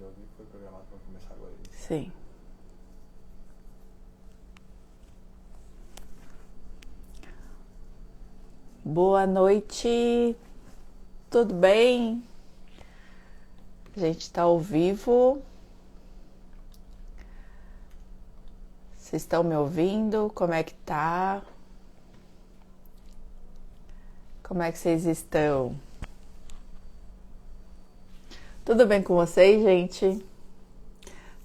eu vi que foi programado para começar agora. Sim. Boa noite, tudo bem? A gente está ao vivo. Vocês estão me ouvindo? Como é que tá? Como é que vocês estão? Tudo bem com vocês, gente?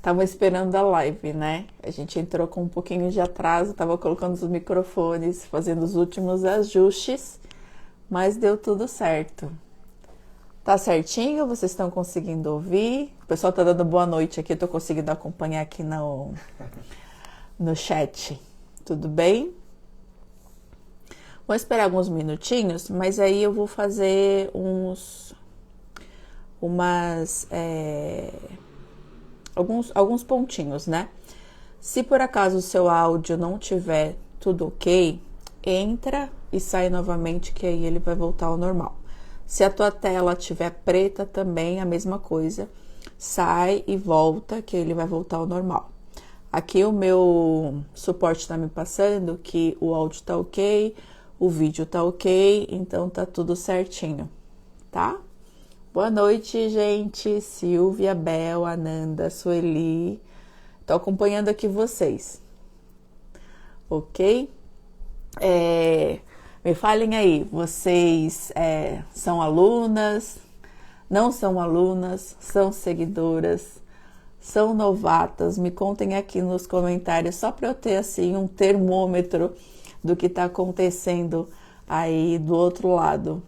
Tava esperando a live, né? A gente entrou com um pouquinho de atraso, tava colocando os microfones, fazendo os últimos ajustes, mas deu tudo certo. Tá certinho? Vocês estão conseguindo ouvir? O pessoal tá dando boa noite aqui, eu tô conseguindo acompanhar aqui no chat. Tudo bem? Vou esperar alguns minutinhos, mas aí eu vou fazer alguns pontinhos, né? Se por acaso o seu áudio não tiver tudo ok, entra e sai novamente, que aí ele vai voltar ao normal. Se a tua tela tiver preta também, a mesma coisa, sai e volta, que ele vai voltar ao normal. Aqui o meu suporte está me passando que o áudio tá ok, o vídeo tá ok, então tá tudo certinho, tá? Boa noite, gente. Silvia, Bel, Ananda, Sueli. Tô acompanhando aqui vocês. Ok? Me falem aí, vocês são alunas, não são alunas, são seguidoras, são novatas? Me contem aqui nos comentários, só para eu ter assim um termômetro do que tá acontecendo aí do outro lado,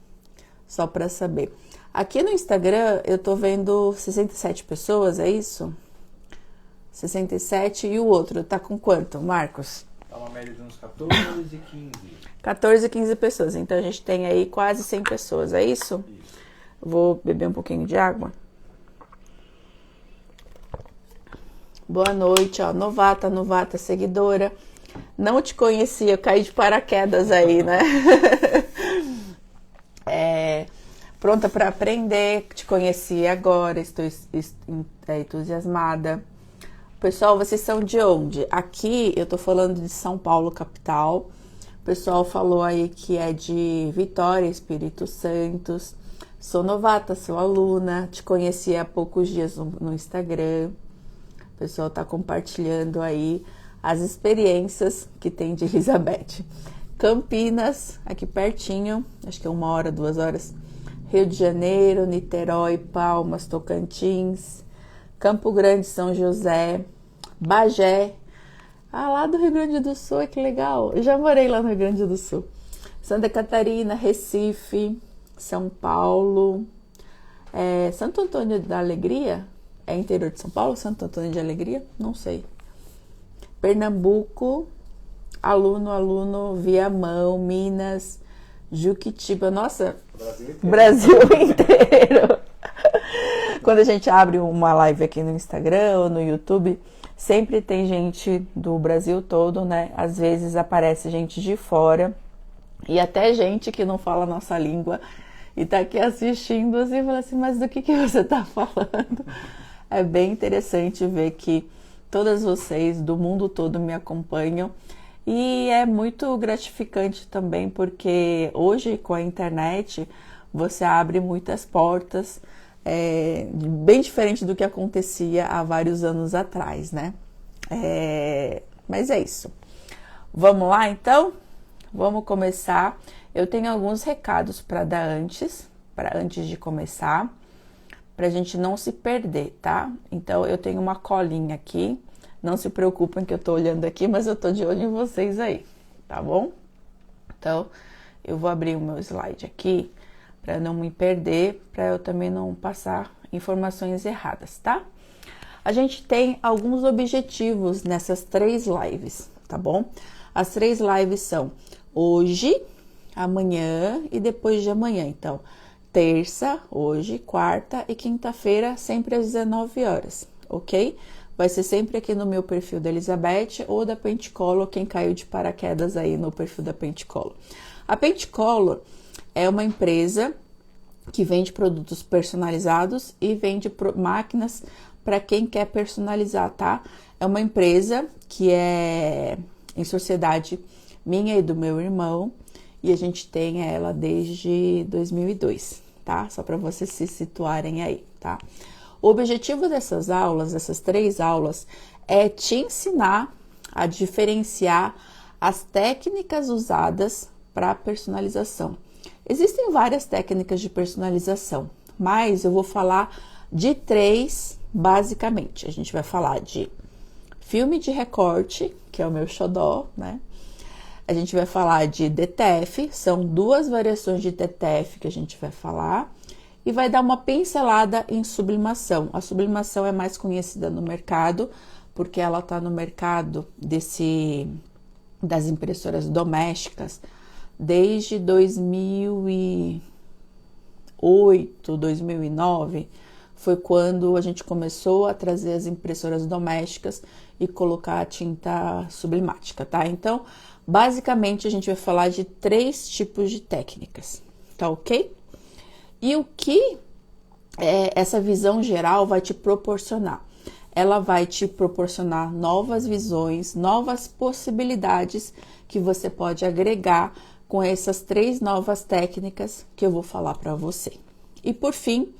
só para saber. Aqui no Instagram eu tô vendo 67 pessoas, é isso? 67 e o outro tá com quanto, Marcos? Tá uma média de uns 14, 15. 14, 15 pessoas, então a gente tem aí quase 100 pessoas, é isso? Isso. Vou beber um pouquinho de água. Boa noite, ó, novata, seguidora. Não te conhecia, eu caí de paraquedas aí, né? Pronta para aprender, te conheci agora, estou entusiasmada. Pessoal, vocês são de onde? Aqui eu tô falando de São Paulo, capital. O pessoal falou aí que é de Vitória, Espírito Santo. Sou novata, sou aluna, te conheci há poucos dias no Instagram. O pessoal tá compartilhando aí as experiências que tem de Elizabeth. Campinas, aqui pertinho, acho que é 1 hora, 2 horas. Rio de Janeiro, Niterói, Palmas, Tocantins, Campo Grande, São José, Bagé. Ah, lá do Rio Grande do Sul, que legal. Eu já morei lá no Rio Grande do Sul. Santa Catarina, Recife, São Paulo, Santo Antônio da Alegria. É interior de São Paulo, Santo Antônio de Alegria? Não sei. Pernambuco, aluno, Viamão, Minas, Juquitiba. Nossa, Brasil inteiro. Quando a gente abre uma live aqui no Instagram ou no YouTube, sempre tem gente do Brasil todo, né? Às vezes aparece gente de fora e até gente que não fala a nossa língua e tá aqui assistindo assim, fala assim, mas do que você tá falando? É bem interessante ver que todas vocês do mundo todo me acompanham e é muito gratificante também porque hoje com a internet você abre muitas portas, bem diferente do que acontecia há vários anos atrás, né? Mas é isso. Vamos lá então? Vamos começar. Eu tenho alguns recados para dar antes de começar, para a gente não se perder, tá? Então eu tenho uma colinha aqui. Não se preocupem que eu tô olhando aqui, mas eu tô de olho em vocês aí, tá bom? Então eu vou abrir o meu slide aqui para não me perder, para eu também não passar informações erradas, tá? A gente tem alguns objetivos nessas 3 lives, tá bom? As 3 lives são hoje, amanhã e depois de amanhã. Então, terça, hoje, quarta e quinta-feira, sempre às 19 horas, ok? Vai ser sempre aqui no meu perfil da Elizabeth ou da Pentecolor, quem caiu de paraquedas aí no perfil da Pentecolor. A Pentecolor é uma empresa que vende produtos personalizados e vende máquinas para quem quer personalizar, tá? É uma empresa que é em sociedade minha e do meu irmão, e a gente tem ela desde 2002, tá? Só para vocês se situarem aí, tá? O objetivo dessas aulas, dessas 3 aulas, é te ensinar a diferenciar as técnicas usadas para personalização. Existem várias técnicas de personalização, mas eu vou falar de 3 basicamente. A gente vai falar de filme de recorte, que é o meu xodó, né? A gente vai falar de DTF, são 2 variações de DTF que a gente vai falar, e vai dar uma pincelada em sublimação. A sublimação é mais conhecida no mercado, porque ela está no mercado das impressoras domésticas desde 2008, 2009, foi quando a gente começou a trazer as impressoras domésticas e colocar a tinta sublimática, tá? Então, basicamente, a gente vai falar de 3 tipos de técnicas, tá ok? E o que essa visão geral vai te proporcionar? Ela vai te proporcionar novas visões, novas possibilidades que você pode agregar com essas 3 novas técnicas que eu vou falar para você. E por fim,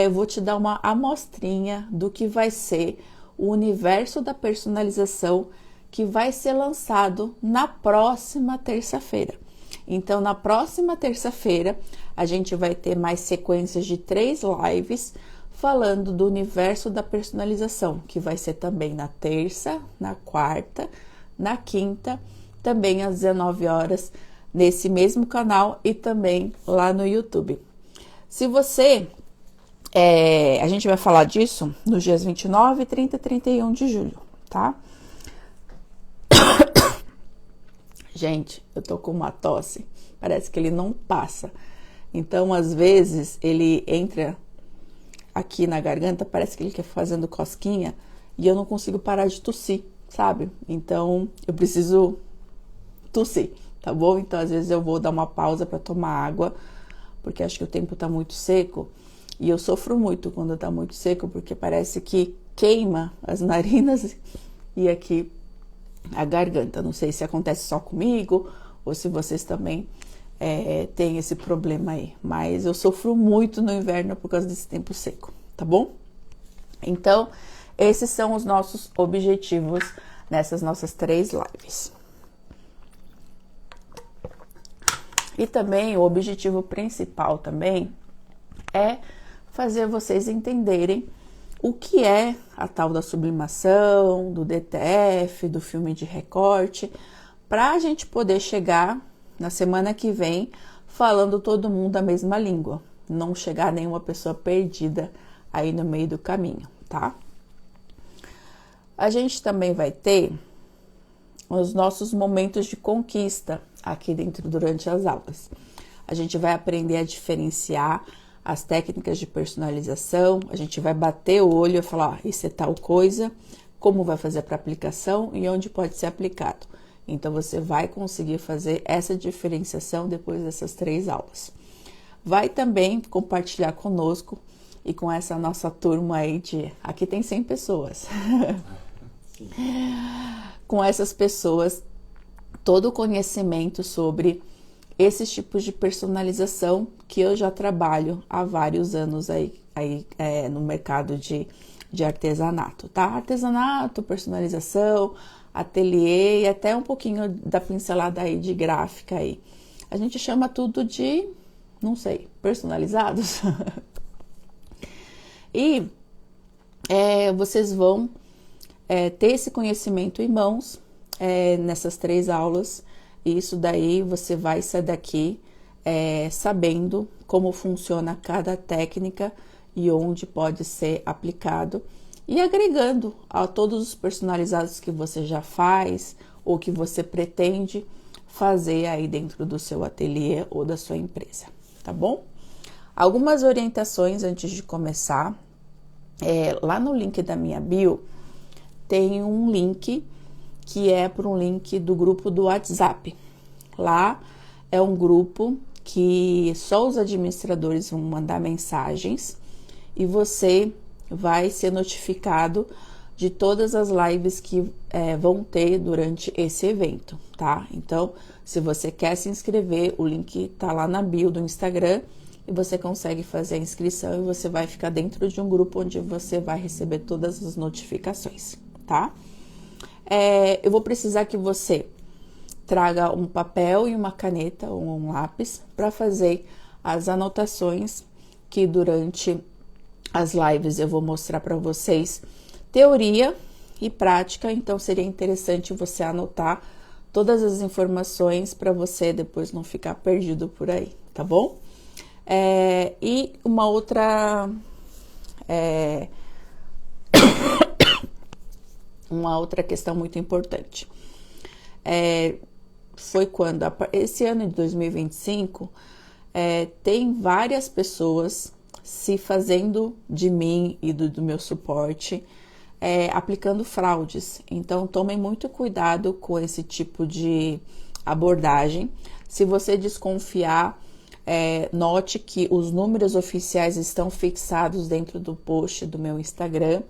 eu vou te dar uma amostrinha do que vai ser o universo da personalização que vai ser lançado na próxima terça-feira. Então, na próxima terça-feira, a gente vai ter mais sequências de 3 lives falando do universo da personalização, que vai ser também na terça, na quarta, na quinta, também às 19 horas, nesse mesmo canal e também lá no YouTube. Se você... a gente vai falar disso nos dias 29, 30 e 31 de julho, tá? Gente, eu tô com uma tosse, parece que ele não passa. Então, às vezes, ele entra aqui na garganta, parece que ele quer fazendo cosquinha, e eu não consigo parar de tossir, sabe? Então, eu preciso tossir, tá bom? Então, às vezes eu vou dar uma pausa para tomar água, porque acho que o tempo tá muito seco, e eu sofro muito quando tá muito seco, porque parece que queima as narinas e aqui a garganta. Não sei se acontece só comigo ou se vocês também têm esse problema aí, mas eu sofro muito no inverno por causa desse tempo seco, tá bom? Então, esses são os nossos objetivos nessas nossas 3 lives. E também o objetivo principal também é fazer vocês entenderem o que é a tal da sublimação, do DTF, do filme de recorte, para a gente poder chegar na semana que vem falando todo mundo a mesma língua, não chegar nenhuma pessoa perdida aí no meio do caminho, tá? A gente também vai ter os nossos momentos de conquista aqui dentro durante as aulas. A gente vai aprender a diferenciar as técnicas de personalização, a gente vai bater o olho e falar, isso é tal coisa, como vai fazer para aplicação e onde pode ser aplicado. Então, você vai conseguir fazer essa diferenciação depois dessas 3 aulas. Vai também compartilhar conosco e com essa nossa turma aí aqui tem 100 pessoas. Com essas pessoas, todo o conhecimento sobre esses tipos de personalização que eu já trabalho há vários anos aí no mercado de artesanato, tá? Artesanato, personalização, ateliê e até um pouquinho da pincelada aí de gráfica aí. A gente chama tudo de, não sei, personalizados. E vocês vão ter esse conhecimento em mãos nessas 3 aulas. E isso daí você vai sair daqui sabendo como funciona cada técnica e onde pode ser aplicado e agregando a todos os personalizados que você já faz ou que você pretende fazer aí dentro do seu ateliê ou da sua empresa, tá bom? Algumas orientações antes de começar. Lá no link da minha bio tem um link que é para um link do grupo do WhatsApp. Lá é um grupo que só os administradores vão mandar mensagens e você vai ser notificado de todas as lives que vão ter durante esse evento, tá? Então, se você quer se inscrever, o link tá lá na bio do Instagram e você consegue fazer a inscrição e você vai ficar dentro de um grupo onde você vai receber todas as notificações, tá? Eu vou precisar que você traga um papel e uma caneta ou um lápis para fazer as anotações que durante as lives eu vou mostrar para vocês teoria e prática, então seria interessante você anotar todas as informações para você depois não ficar perdido por aí, tá bom? E uma outra uma outra questão muito importante foi quando esse ano de 2025 tem várias pessoas se fazendo de mim e do meu suporte, aplicando fraudes. Então, tomem muito cuidado com esse tipo de abordagem. Se você desconfiar, note que os números oficiais estão fixados dentro do post do meu Instagram.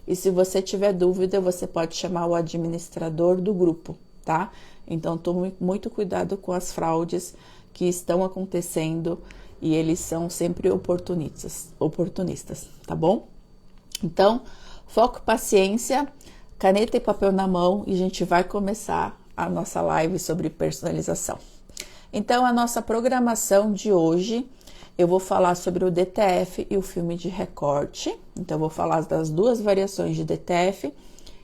E se você tiver dúvida, você pode chamar o administrador do grupo, tá? Então, tome muito cuidado com as fraudes que estão acontecendo e eles são sempre oportunistas, tá bom? Então, foco, paciência, caneta e papel na mão e a gente vai começar a nossa live sobre personalização. Então, a nossa programação de hoje, eu vou falar sobre o DTF e o filme de recorte. Então, eu vou falar das duas variações de DTF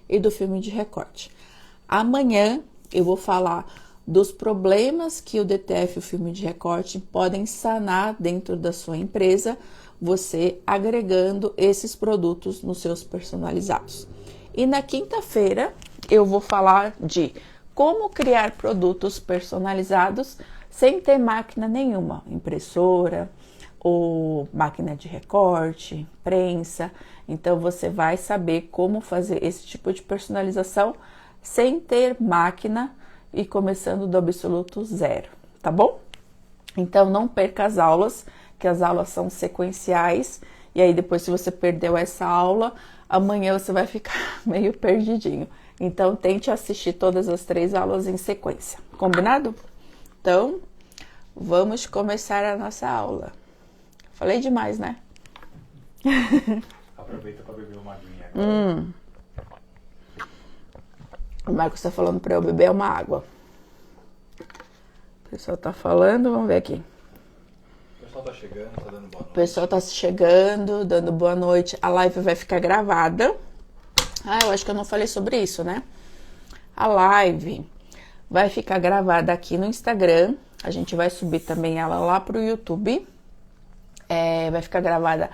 e do filme de recorte. Amanhã, eu vou falar dos problemas que o DTF e o filme de recorte podem sanar dentro da sua empresa, você agregando esses produtos nos seus personalizados. E na quinta-feira, eu vou falar de como criar produtos personalizados sem ter máquina nenhuma, impressora ou máquina de recorte, prensa. Então, você vai saber como fazer esse tipo de personalização sem ter máquina e começando do absoluto zero, tá bom? Então, não perca as aulas, que as aulas são sequenciais, e aí depois, se você perdeu essa aula, amanhã você vai ficar meio perdidinho. Então, tente assistir todas as 3 aulas em sequência, combinado? Então, vamos começar a nossa aula. Falei demais, né? Aproveita para beber uma aguinha agora. O Marcos está falando para eu beber uma água. O pessoal tá falando, vamos ver aqui. O pessoal tá chegando, tá dando boa noite. O pessoal tá chegando, dando boa noite. A live vai ficar gravada. Eu acho que eu não falei sobre isso, né? A live vai ficar gravada aqui no Instagram. A gente vai subir também ela lá pro YouTube. Vai ficar gravada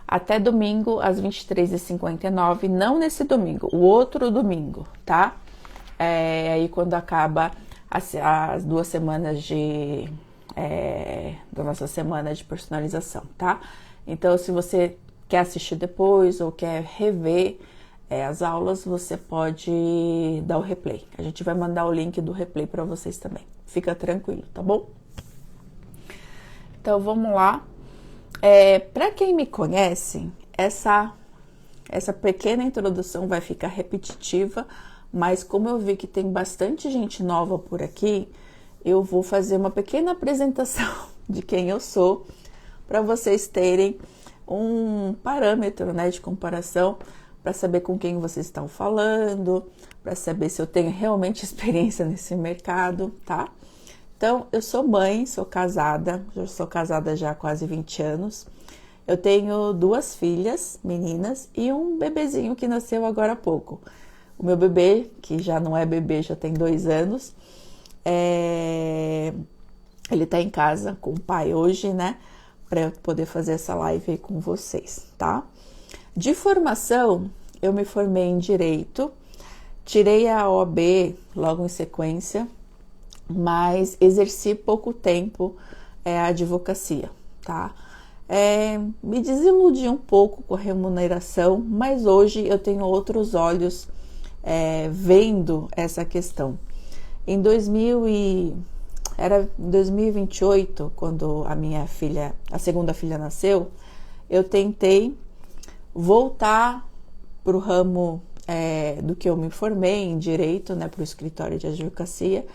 até domingo, às 23h59. Não nesse domingo, o outro domingo, tá? Aí quando acaba as 2 semanas da nossa semana de personalização, tá? Então, se você quer assistir depois ou quer rever as aulas, você pode dar o replay. A gente vai mandar o link do replay para vocês também. Fica tranquilo, tá bom? Então, vamos lá. Para quem me conhece, essa pequena introdução vai ficar repetitiva, mas como eu vi que tem bastante gente nova por aqui, eu vou fazer uma pequena apresentação de quem eu sou, para vocês terem um parâmetro, né, de comparação, para saber com quem vocês estão falando, para saber se eu tenho realmente experiência nesse mercado, tá? Então, eu sou mãe, sou casada, já sou casada já há quase 20 anos. Eu tenho 2 filhas, meninas, e um bebezinho que nasceu agora há pouco. O meu bebê, que já não é bebê, já tem 2 anos, ele tá em casa com o pai hoje, né? Para eu poder fazer essa live aí com vocês, tá? De formação, eu me formei em Direito, tirei a OAB logo em sequência, mas exerci pouco tempo a advocacia, tá? Me desiludi um pouco com a remuneração, mas hoje eu tenho outros olhos vendo essa questão. Em 2000 era em 2028, quando a minha filha, a segunda filha nasceu, eu tentei voltar para o ramo do que eu me formei em direito, né, para o escritório de advocacia,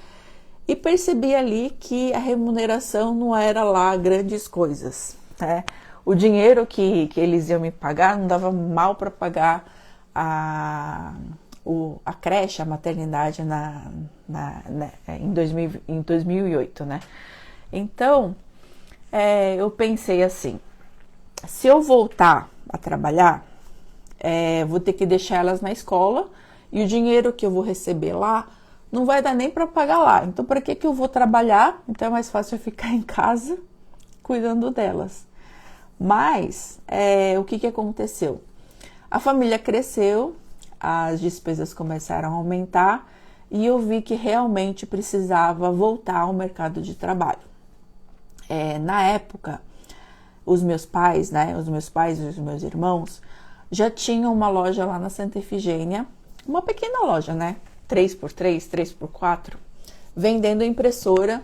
e percebi ali que a remuneração não era lá grandes coisas, né? O dinheiro que eles iam me pagar não dava mal para pagar a creche, a maternidade em 2008, né? Então, eu pensei assim, se eu voltar a trabalhar, vou ter que deixar elas na escola e o dinheiro que eu vou receber lá não vai dar nem para pagar lá. Então, para que eu vou trabalhar? Então, é mais fácil eu ficar em casa cuidando delas. Mas, o que aconteceu? A família cresceu, as despesas começaram a aumentar e eu vi que realmente precisava voltar ao mercado de trabalho. Na época, os meus pais e os meus irmãos já tinham uma loja lá na Santa Efigênia, uma pequena loja, né? 3x3, 3x4, vendendo impressora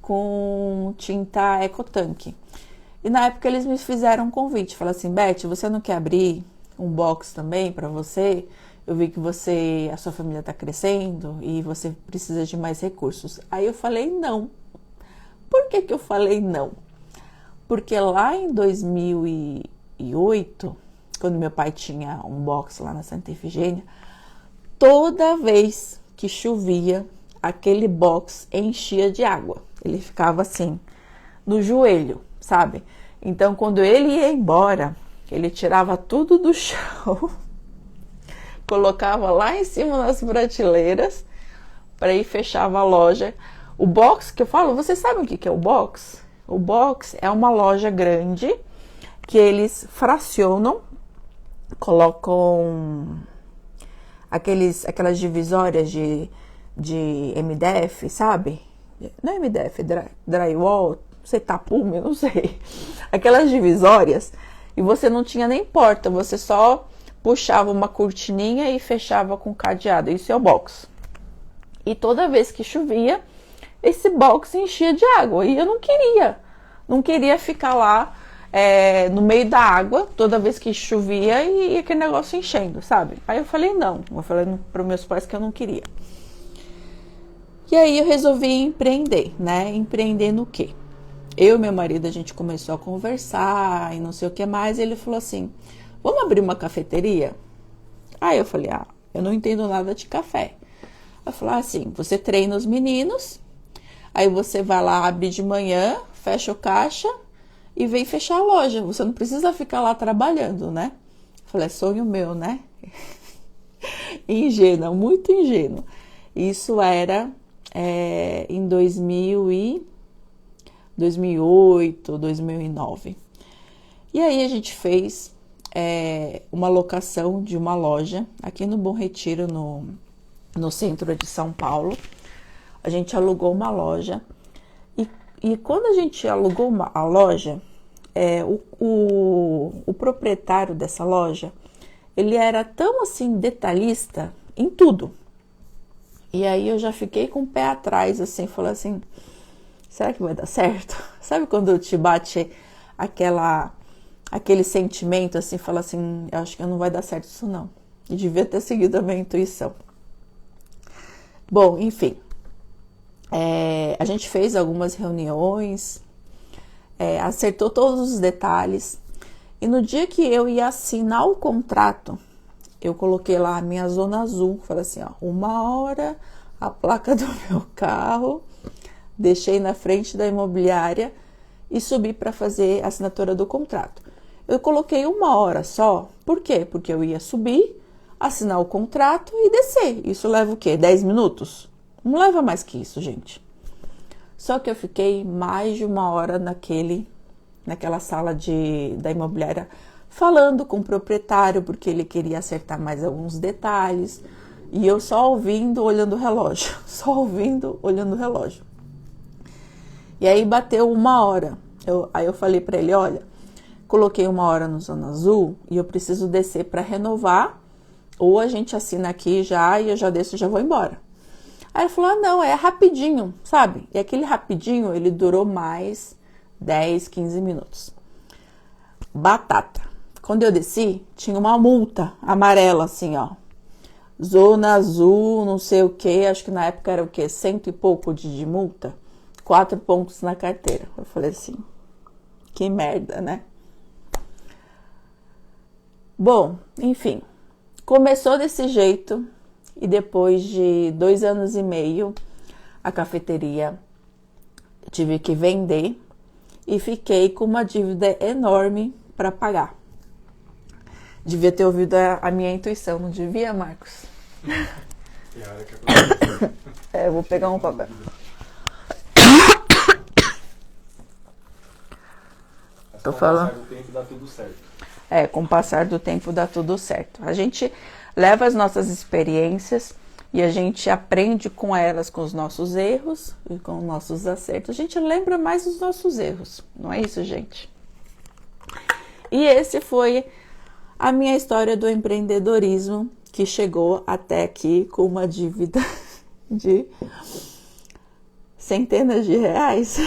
com tinta Ecotank. E na época eles me fizeram um convite, falaram assim, Beth, você não quer abrir um box também para você? Eu vi que a sua família está crescendo e você precisa de mais recursos. Aí eu falei não. Por que eu falei não? Porque lá em 2008, quando meu pai tinha um box lá na Santa Efigênia, toda vez que chovia, aquele box enchia de água. Ele ficava assim, no joelho, sabe? Então, quando ele ia embora, ele tirava tudo do chão, colocava lá em cima nas prateleiras, para ir fechava a loja. O box que eu falo, vocês sabem o que é o box? O box é uma loja grande que eles fracionam, colocam aquelas divisórias de MDF, sabe? Não é MDF, drywall, não sei, tapume, não sei. Aquelas divisórias, e você não tinha nem porta, você só puxava uma cortininha e fechava com cadeado. Isso é o box. E toda vez que chovia, esse box enchia de água. E eu não queria ficar lá no meio da água, toda vez que chovia e aquele negócio enchendo, sabe? Aí eu falei não. Eu falei para os meus pais que eu não queria. E aí eu resolvi empreender, né? Empreender no quê? Eu e meu marido, a gente começou a conversar e não sei o que mais. E ele falou assim, vamos abrir uma cafeteria? Aí eu falei, eu não entendo nada de café. Eu falei assim, você treina os meninos, aí você vai lá, abre de manhã, fecha o caixa e vem fechar a loja. Você não precisa ficar lá trabalhando, né? Eu falei, é sonho meu, né? Ingênua, muito ingênua. Isso era em 2008, 2009. E aí a gente fez uma locação de uma loja aqui no Bom Retiro, no centro de São Paulo. A gente alugou uma loja e quando a gente alugou a loja, o proprietário dessa loja, ele era tão assim detalhista em tudo. E aí eu já fiquei com o pé atrás, assim, falei assim, será que vai dar certo? Sabe quando te bate aquele sentimento, assim, fala assim, eu acho que não vai dar certo isso não. E devia ter seguido a minha intuição. Bom, enfim, a gente fez algumas reuniões, acertou todos os detalhes. E no dia que eu ia assinar o contrato, eu coloquei lá a minha zona azul, falei assim, 1h, a placa do meu carro, deixei na frente da imobiliária e subi para fazer a assinatura do contrato. Eu coloquei 1h só, por quê? Porque eu ia subir, assinar o contrato e descer. Isso leva o quê? 10 minutos? Não leva mais que isso, gente. Só que eu fiquei mais de 1h naquela sala da imobiliária, falando com o proprietário, porque ele queria acertar mais alguns detalhes. E eu só ouvindo, olhando o relógio. Só ouvindo, olhando o relógio. E aí bateu 1h. Aí eu falei para ele, olha, coloquei 1h no Zona Azul e eu preciso descer para renovar. Ou a gente assina aqui já e eu já desço e já vou embora. Aí ele falou, não, é rapidinho, sabe? E aquele rapidinho, ele durou mais 10, 15 minutos. Batata. Quando eu desci, tinha uma multa amarela, assim, ó. Zona azul, não sei o que, acho que na época era o quê? 100 e pouco de multa. 4 pontos na carteira. Eu falei assim, que merda, né? Bom, enfim, começou desse jeito e depois de 2 anos e meio, a cafeteria eu tive que vender e fiquei com uma dívida enorme para pagar. Devia ter ouvido a minha intuição, não devia, Marcos? Eu vou pegar um papel. Tô falando. Com o passar do tempo dá tudo certo. Com o passar do tempo dá tudo certo. A gente leva as nossas experiências e a gente aprende com elas, com os nossos erros e com os nossos acertos. A gente lembra mais dos nossos erros, não é isso, gente? E esse foi a minha história do empreendedorismo, que chegou até aqui com uma dívida de centenas de reais.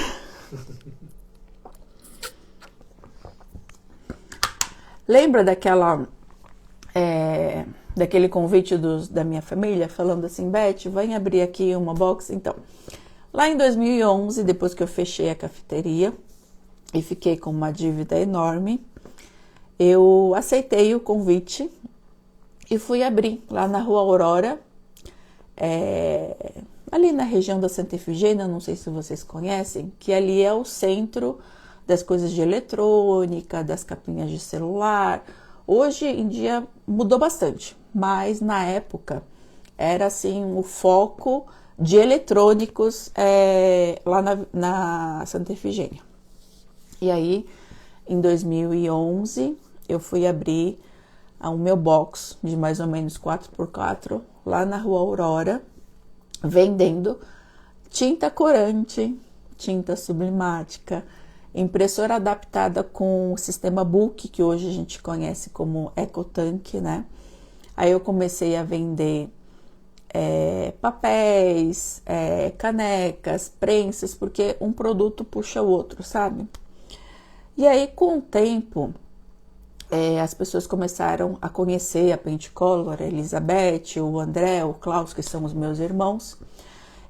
Lembra daquele convite da minha família, falando assim, Beth, vem abrir aqui uma box? Então, lá em 2011, depois que eu fechei a cafeteria e fiquei com uma dívida enorme, eu aceitei o convite e fui abrir lá na Rua Aurora, ali na região da Santa Efigênia, não sei se vocês conhecem, que ali é o centro das coisas de eletrônica, das capinhas de celular. Hoje em dia mudou bastante, mas na época era assim o foco de eletrônicos lá na Santa Efigênia. E aí, em 2011, eu fui abrir o meu box de mais ou menos 4x4 lá na Rua Aurora, vendendo tinta corante, tinta sublimática, impressora adaptada com o sistema Book, que hoje a gente conhece como EcoTank, né? Aí eu comecei a vender papéis, canecas, prensas, porque um produto puxa o outro, sabe? E aí, com o tempo, as pessoas começaram a conhecer a Pentecolor, a Elizabeth, o André, o Klaus, que são os meus irmãos.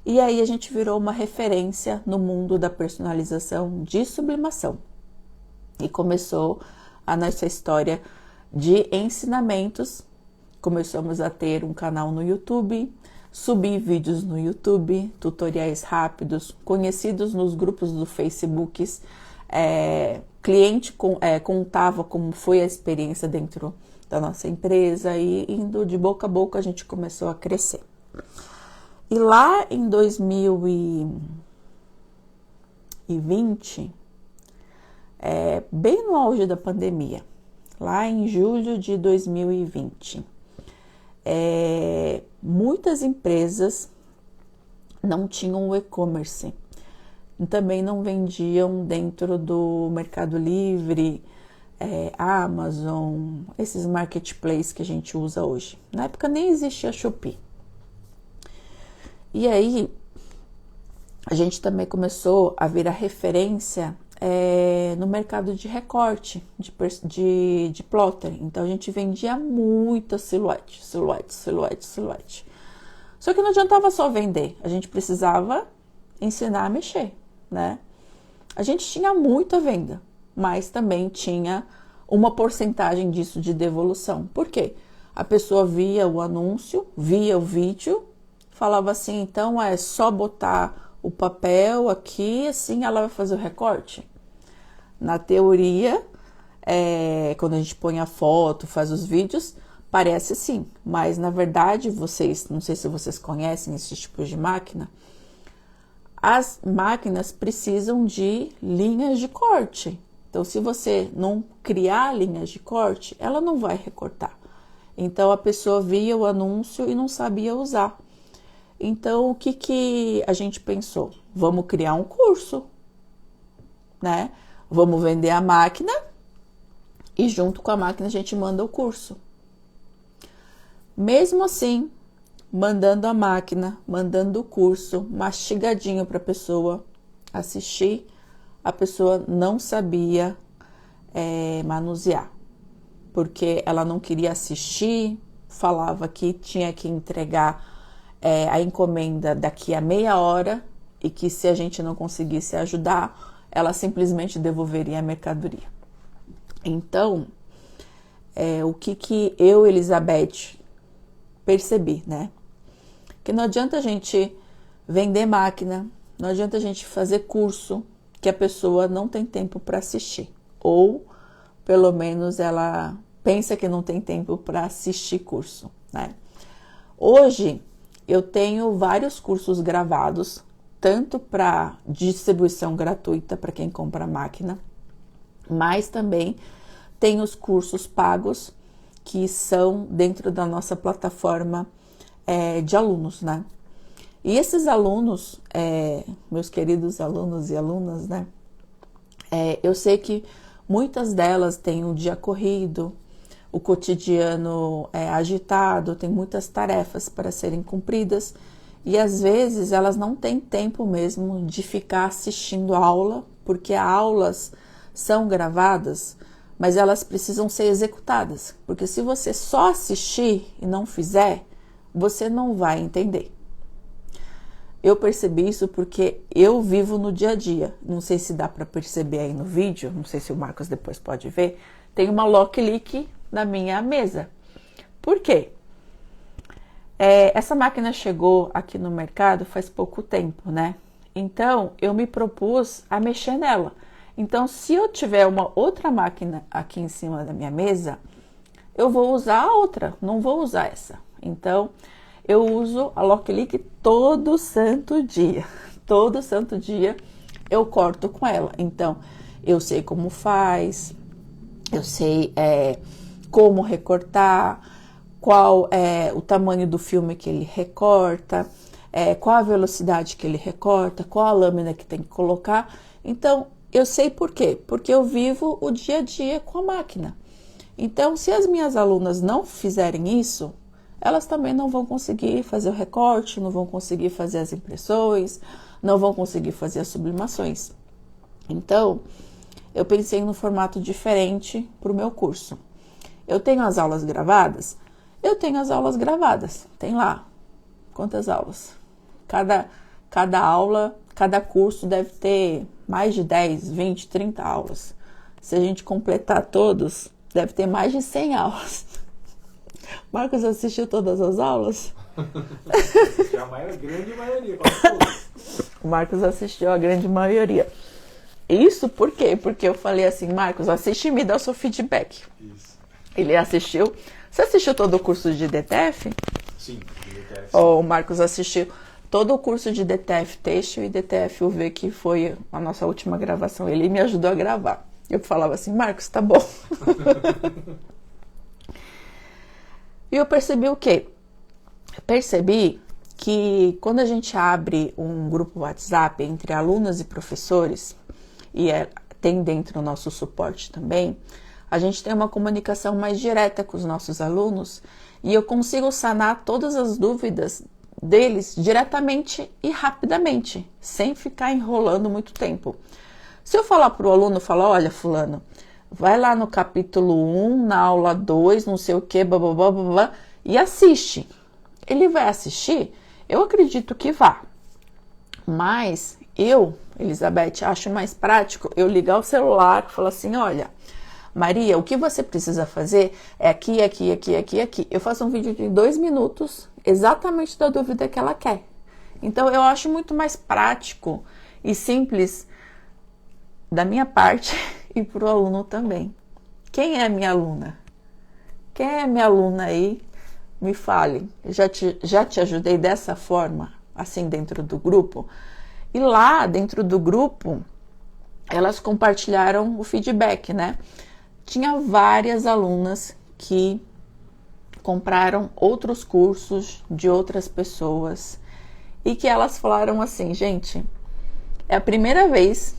E aí a gente virou uma referência no mundo da personalização de sublimação. E começou a nossa história de ensinamentos. Começamos a ter um canal no YouTube, subir vídeos no YouTube, tutoriais rápidos, conhecidos nos grupos do Facebook. Cliente contava como foi a experiência dentro da nossa empresa e indo de boca a boca a gente começou a crescer. E lá em 2020, bem no auge da pandemia, lá em julho de 2020, muitas empresas não tinham o e-commerce, também não vendiam dentro do Mercado Livre, Amazon, esses marketplaces que a gente usa hoje. Na época nem existia Shopee. E aí, a gente também começou a virar referência no mercado de recorte, de plotter. Então, a gente vendia muita silhuete. Só que não adiantava só vender, a gente precisava ensinar a mexer, né? A gente tinha muita venda, mas também tinha uma porcentagem disso de devolução. Por quê? A pessoa via o anúncio, via o vídeo, falava assim, então é só botar o papel aqui, assim ela vai fazer o recorte. Na teoria, quando a gente põe a foto, faz os vídeos, parece assim, mas na verdade vocês, não sei se vocês conhecem esses tipos de máquina, as máquinas precisam de linhas de corte. Então, se você não criar linhas de corte, ela não vai recortar. Então, a pessoa via o anúncio e não sabia usar. Então, o que a gente pensou? Vamos criar um curso, né? Vamos vender a máquina e junto com a máquina a gente manda o curso. Mesmo assim, mandando a máquina, mandando o curso mastigadinho para a pessoa assistir. A pessoa não sabia manusear, porque ela não queria assistir, falava que tinha que entregar a encomenda daqui a meia hora e que se a gente não conseguisse ajudar, ela simplesmente devolveria a mercadoria. Então, o que eu, Elizabeth, percebi, né? Que não adianta a gente vender máquina, não adianta a gente fazer curso que a pessoa não tem tempo para assistir. Ou, pelo menos, ela pensa que não tem tempo para assistir curso, né? Hoje, eu tenho vários cursos gravados, tanto para distribuição gratuita para quem compra a máquina, mas também tem os cursos pagos, que são dentro da nossa plataforma de alunos, né? E esses alunos, meus queridos alunos e alunas, né? Eu sei que muitas delas têm um dia corrido, o cotidiano agitado, tem muitas tarefas para serem cumpridas e às vezes elas não têm tempo mesmo de ficar assistindo a aula, porque as aulas são gravadas, mas elas precisam ser executadas, porque se você só assistir e não fizer, você não vai entender. Eu percebi isso porque eu vivo no dia a dia. Não sei se dá para perceber aí no vídeo, não sei se o Marcos depois pode ver. Tem uma Lock Leak na minha mesa. Por quê? Essa máquina chegou aqui no mercado faz pouco tempo, né? Então, eu me propus a mexer nela. Então, se eu tiver uma outra máquina aqui em cima da minha mesa, eu vou usar a outra, não vou usar essa. Então, eu uso a Lock Leak todo santo dia. Todo santo dia eu corto com ela. Então, eu sei como faz, eu sei como recortar, qual é o tamanho do filme que ele recorta, qual a velocidade que ele recorta, qual a lâmina que tem que colocar. Então, eu sei por quê? Porque eu vivo o dia a dia com a máquina. Então, se as minhas alunas não fizerem isso, elas também não vão conseguir fazer o recorte, não vão conseguir fazer as impressões, não vão conseguir fazer as sublimações. Então, eu pensei num formato diferente para o meu curso. Eu tenho as aulas gravadas? Eu tenho as aulas gravadas. Tem lá. Quantas aulas? Cada aula, cada curso deve ter mais de 10, 20, 30 aulas. Se a gente completar todos, deve ter mais de 100 aulas. Marcos assistiu todas as aulas? Assistiu a grande maioria, quase todas. O Marcos assistiu a grande maioria. Isso por quê? Porque eu falei assim, Marcos, assiste e me dá o seu feedback. Isso. Ele assistiu. Você assistiu todo o curso de DTF? Sim, de DTF. O Marcos assistiu todo o curso de DTF Têxtil e DTF UV, que foi a nossa última gravação. Ele me ajudou a gravar. Eu falava assim, Marcos, tá bom. E eu percebi o quê? Eu percebi que quando a gente abre um grupo WhatsApp entre alunas e professores, e tem dentro o nosso suporte também, a gente tem uma comunicação mais direta com os nossos alunos e eu consigo sanar todas as dúvidas deles diretamente e rapidamente, sem ficar enrolando muito tempo. Se eu falar para o aluno, falar, olha, fulano, vai lá no capítulo 1, na aula 2, não sei o que, blá, blá, blá, blá, e assiste. Ele vai assistir? Eu acredito que vá. Mas eu, Elizabeth, acho mais prático eu ligar o celular e falar assim, olha, Maria, o que você precisa fazer é aqui, aqui, aqui, aqui, aqui. Eu faço um vídeo de 2 minutos, exatamente da dúvida que ela quer. Então, eu acho muito mais prático e simples da minha parte e para o aluno também. Quem é a minha aluna? Quem é a minha aluna aí? Me fale. Eu já te ajudei dessa forma, assim, dentro do grupo? E lá, dentro do grupo, elas compartilharam o feedback, né? Tinha várias alunas que compraram outros cursos de outras pessoas e que elas falaram assim, gente, é a primeira vez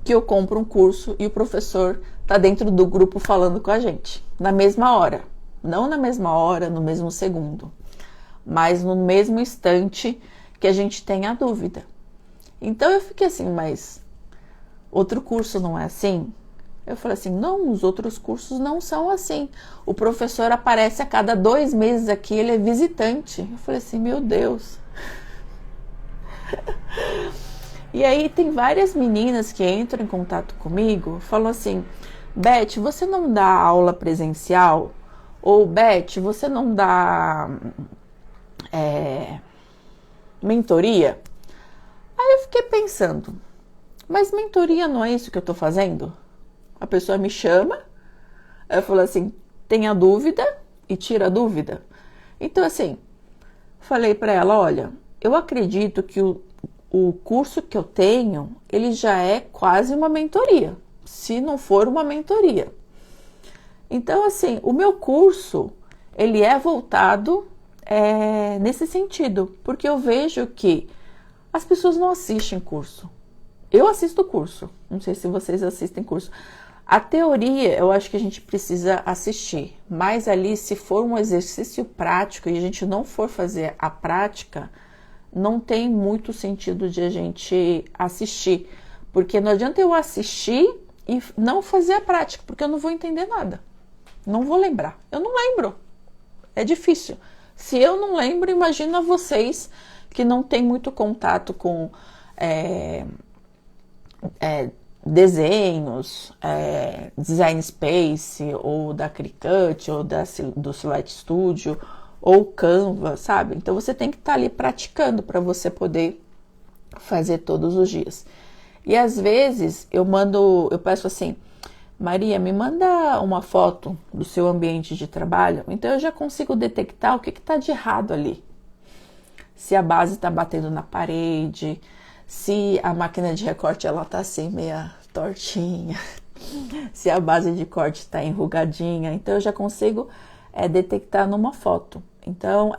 que eu compro um curso e o professor está dentro do grupo falando com a gente, na mesma hora. Não na mesma hora, no mesmo segundo, mas no mesmo instante que a gente tem a dúvida. Então eu fiquei assim, mas outro curso não é assim? Eu falei assim, não, os outros cursos não são assim. O professor aparece a cada 2 meses aqui, ele é visitante. Eu falei assim, meu Deus. E aí tem várias meninas que entram em contato comigo, falam assim, Beth, você não dá aula presencial? Ou Beth, você não dá mentoria? Aí eu fiquei pensando, mas mentoria não é isso que eu tô fazendo? A pessoa me chama, eu falo assim, tenha dúvida e tira a dúvida. Então assim, falei para ela, olha, eu acredito que o curso que eu tenho, ele já é quase uma mentoria, se não for uma mentoria. Então assim, o meu curso, ele é voltado nesse sentido, porque eu vejo que as pessoas não assistem curso. Eu assisto curso, não sei se vocês assistem curso. A teoria, eu acho que a gente precisa assistir, mas ali, se for um exercício prático e a gente não for fazer a prática, não tem muito sentido de a gente assistir, porque não adianta eu assistir e não fazer a prática, porque eu não vou entender nada, não vou lembrar, eu não lembro, é difícil. Se eu não lembro, imagina vocês que não têm muito contato com desenhos, Design Space, ou da Cricut, ou do Silhouette Studio, ou Canva, sabe? Então você tem que estar ali praticando para você poder fazer todos os dias. E às vezes eu peço assim, Maria, me manda uma foto do seu ambiente de trabalho, então eu já consigo detectar o que está de errado ali. Se a base está batendo na parede, se a máquina de recorte ela tá assim meia tortinha, se a base de corte está enrugadinha, então eu já consigo detectar numa foto. Então,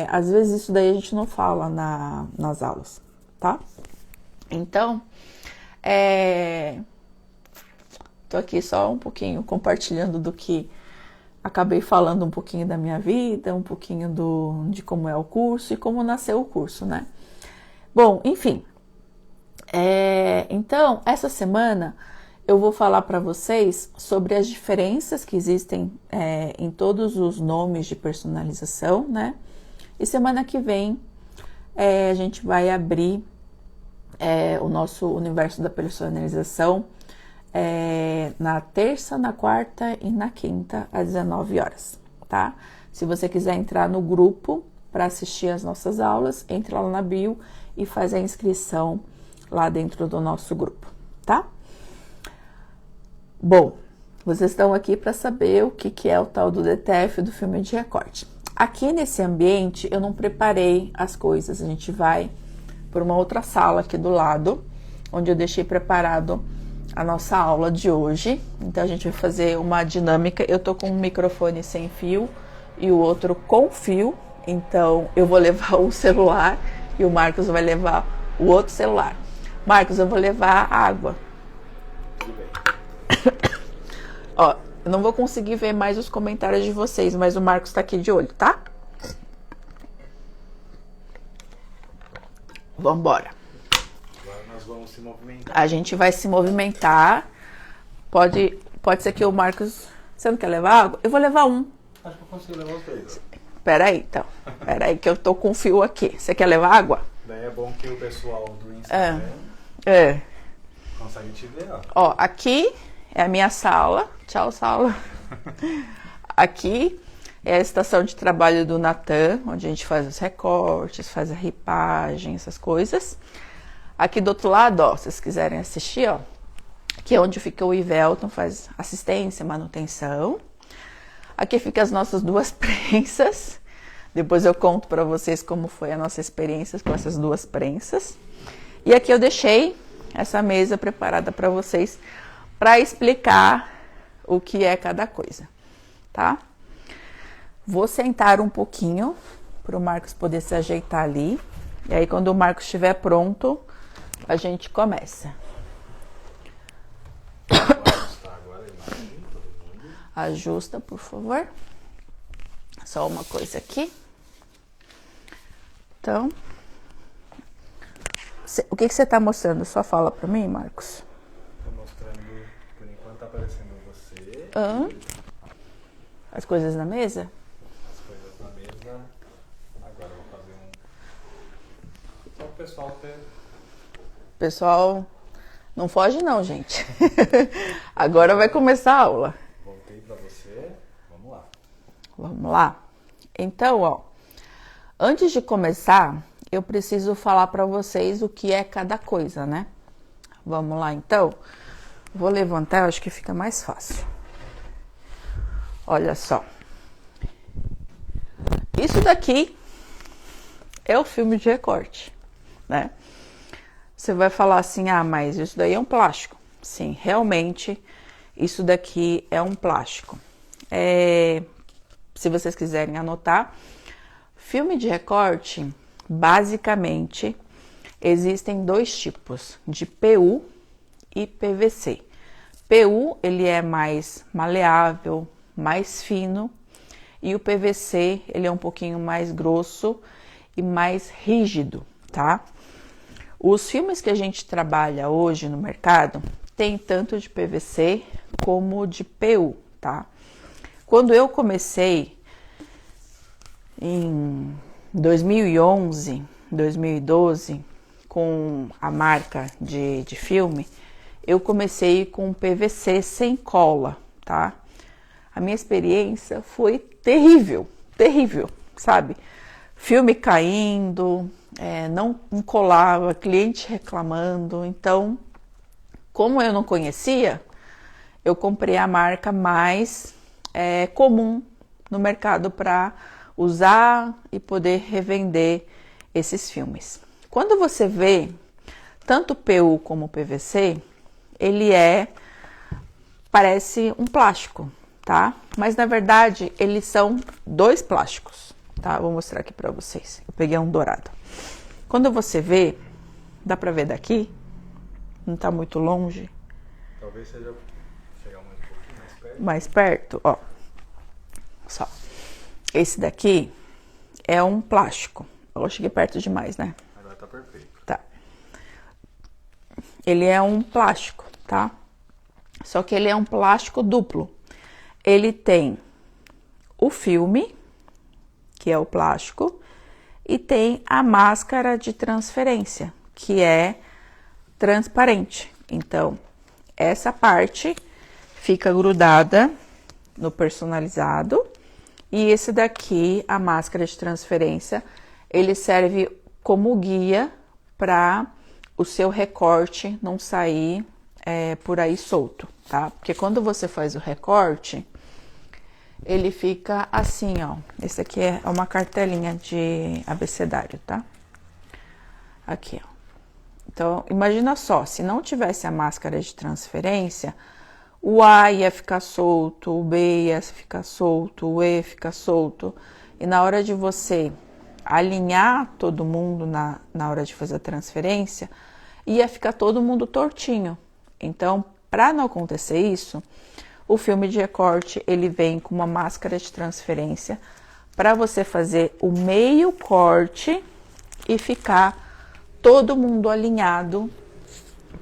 às vezes isso daí a gente não fala nas aulas, tá? Então, tô aqui só um pouquinho compartilhando do que acabei falando, um pouquinho da minha vida, um pouquinho de como é o curso e como nasceu o curso, né? Bom, enfim. Então, essa semana eu vou falar para vocês sobre as diferenças que existem em todos os nomes de personalização, né? E semana que vem a gente vai abrir o nosso universo da personalização na terça, na quarta e na quinta, às 19 horas, tá? Se você quiser entrar no grupo para assistir as nossas aulas, entra lá na bio e faz a inscrição lá dentro do nosso grupo, tá? Bom, vocês estão aqui para saber o que é o tal do DTF, do filme de recorte. Aqui nesse ambiente eu não preparei as coisas, a gente vai por uma outra sala aqui do lado, onde eu deixei preparado a nossa aula de hoje. Então a gente vai fazer uma dinâmica, eu tô com um microfone sem fio e o outro com fio, então eu vou levar o celular e o Marcos vai levar o outro celular. Marcos, eu vou levar água. Ó, eu não vou conseguir ver mais os comentários de vocês, mas o Marcos tá aqui de olho, tá? Vambora. Agora nós vamos se movimentar. A gente vai se movimentar. Pode ser que o Marcos... Você não quer levar água? Eu vou levar um. Acho que eu consigo levar os dois. Peraí, então. Peraí, que eu tô com fio aqui. Você quer levar água? Daí é bom que o pessoal do Instagram consegue te ver, ó. Ó, aqui é a minha sala. Tchau, sala. Aqui é a estação de trabalho do Natan, onde a gente faz os recortes, faz a ripagem, essas coisas. Aqui do outro lado, ó, se vocês quiserem assistir, ó, aqui é onde fica o Ivelton, faz assistência, manutenção. Aqui fica as nossas 2 prensas. Depois eu conto para vocês como foi a nossa experiência com essas 2 prensas. E aqui eu deixei essa mesa preparada para vocês para explicar o que é cada coisa, tá? Vou sentar um pouquinho para o Marcos poder se ajeitar ali. E aí, quando o Marcos estiver pronto, a gente começa. Ajusta, por favor. Só uma coisa aqui. Então, o que você tá mostrando? Só fala pra mim, Marcos. Tô mostrando, por enquanto tá aparecendo você. As coisas na mesa? As coisas na mesa. Agora eu vou fazer só o pessoal ter... Pessoal, não foge não, gente. Agora vai começar a aula. Voltei pra você. Vamos lá. Vamos lá? Então, ó, antes de começar, eu preciso falar para vocês o que é cada coisa, né? Vamos lá, então? Vou levantar, eu acho que fica mais fácil. Olha só. Isso daqui é o filme de recorte, né? Você vai falar assim, ah, mas isso daí é um plástico. Sim, realmente, isso daqui é um plástico. Se vocês quiserem anotar, filme de recorte, basicamente, existem dois tipos, de PU e PVC. PU, ele é mais maleável, mais fino, e o PVC, ele é um pouquinho mais grosso e mais rígido, tá? Os filmes que a gente trabalha hoje no mercado tem tanto de PVC como de PU, tá? Quando eu comecei em 2011, 2012, com a marca de filme, eu comecei com PVC sem cola, tá? A minha experiência foi terrível, terrível, sabe? Filme caindo, não colava, cliente reclamando. Então, como eu não conhecia, eu comprei a marca mais comum no mercado para usar e poder revender esses filmes. Quando você vê tanto PU como PVC, ele parece um plástico, tá? Mas na verdade eles são dois plásticos, tá? Vou mostrar aqui para vocês. Eu peguei um dourado. Quando você vê, dá para ver daqui? Não tá muito longe. Talvez seja chegar um pouquinho mais perto. Mais perto, ó. Só. Esse daqui é um plástico. Eu cheguei perto demais, né? Agora tá perfeito. Tá. Ele é um plástico, tá? Só que ele é um plástico duplo. Ele tem o filme, que é o plástico, e tem a máscara de transferência, que é transparente. Então, essa parte fica grudada no personalizado. E esse daqui, a máscara de transferência, ele serve como guia para o seu recorte não sair por aí solto, tá? Porque quando você faz o recorte, ele fica assim, ó. Esse aqui é uma cartelinha de abecedário, tá? Aqui, ó. Então, imagina só, se não tivesse a máscara de transferência, o A ia ficar solto, o B ia ficar solto, o E fica solto. E na hora de você alinhar todo mundo na hora de fazer a transferência, ia ficar todo mundo tortinho. Então, para não acontecer isso, o filme de recorte, ele vem com uma máscara de transferência para você fazer o meio corte e ficar todo mundo alinhado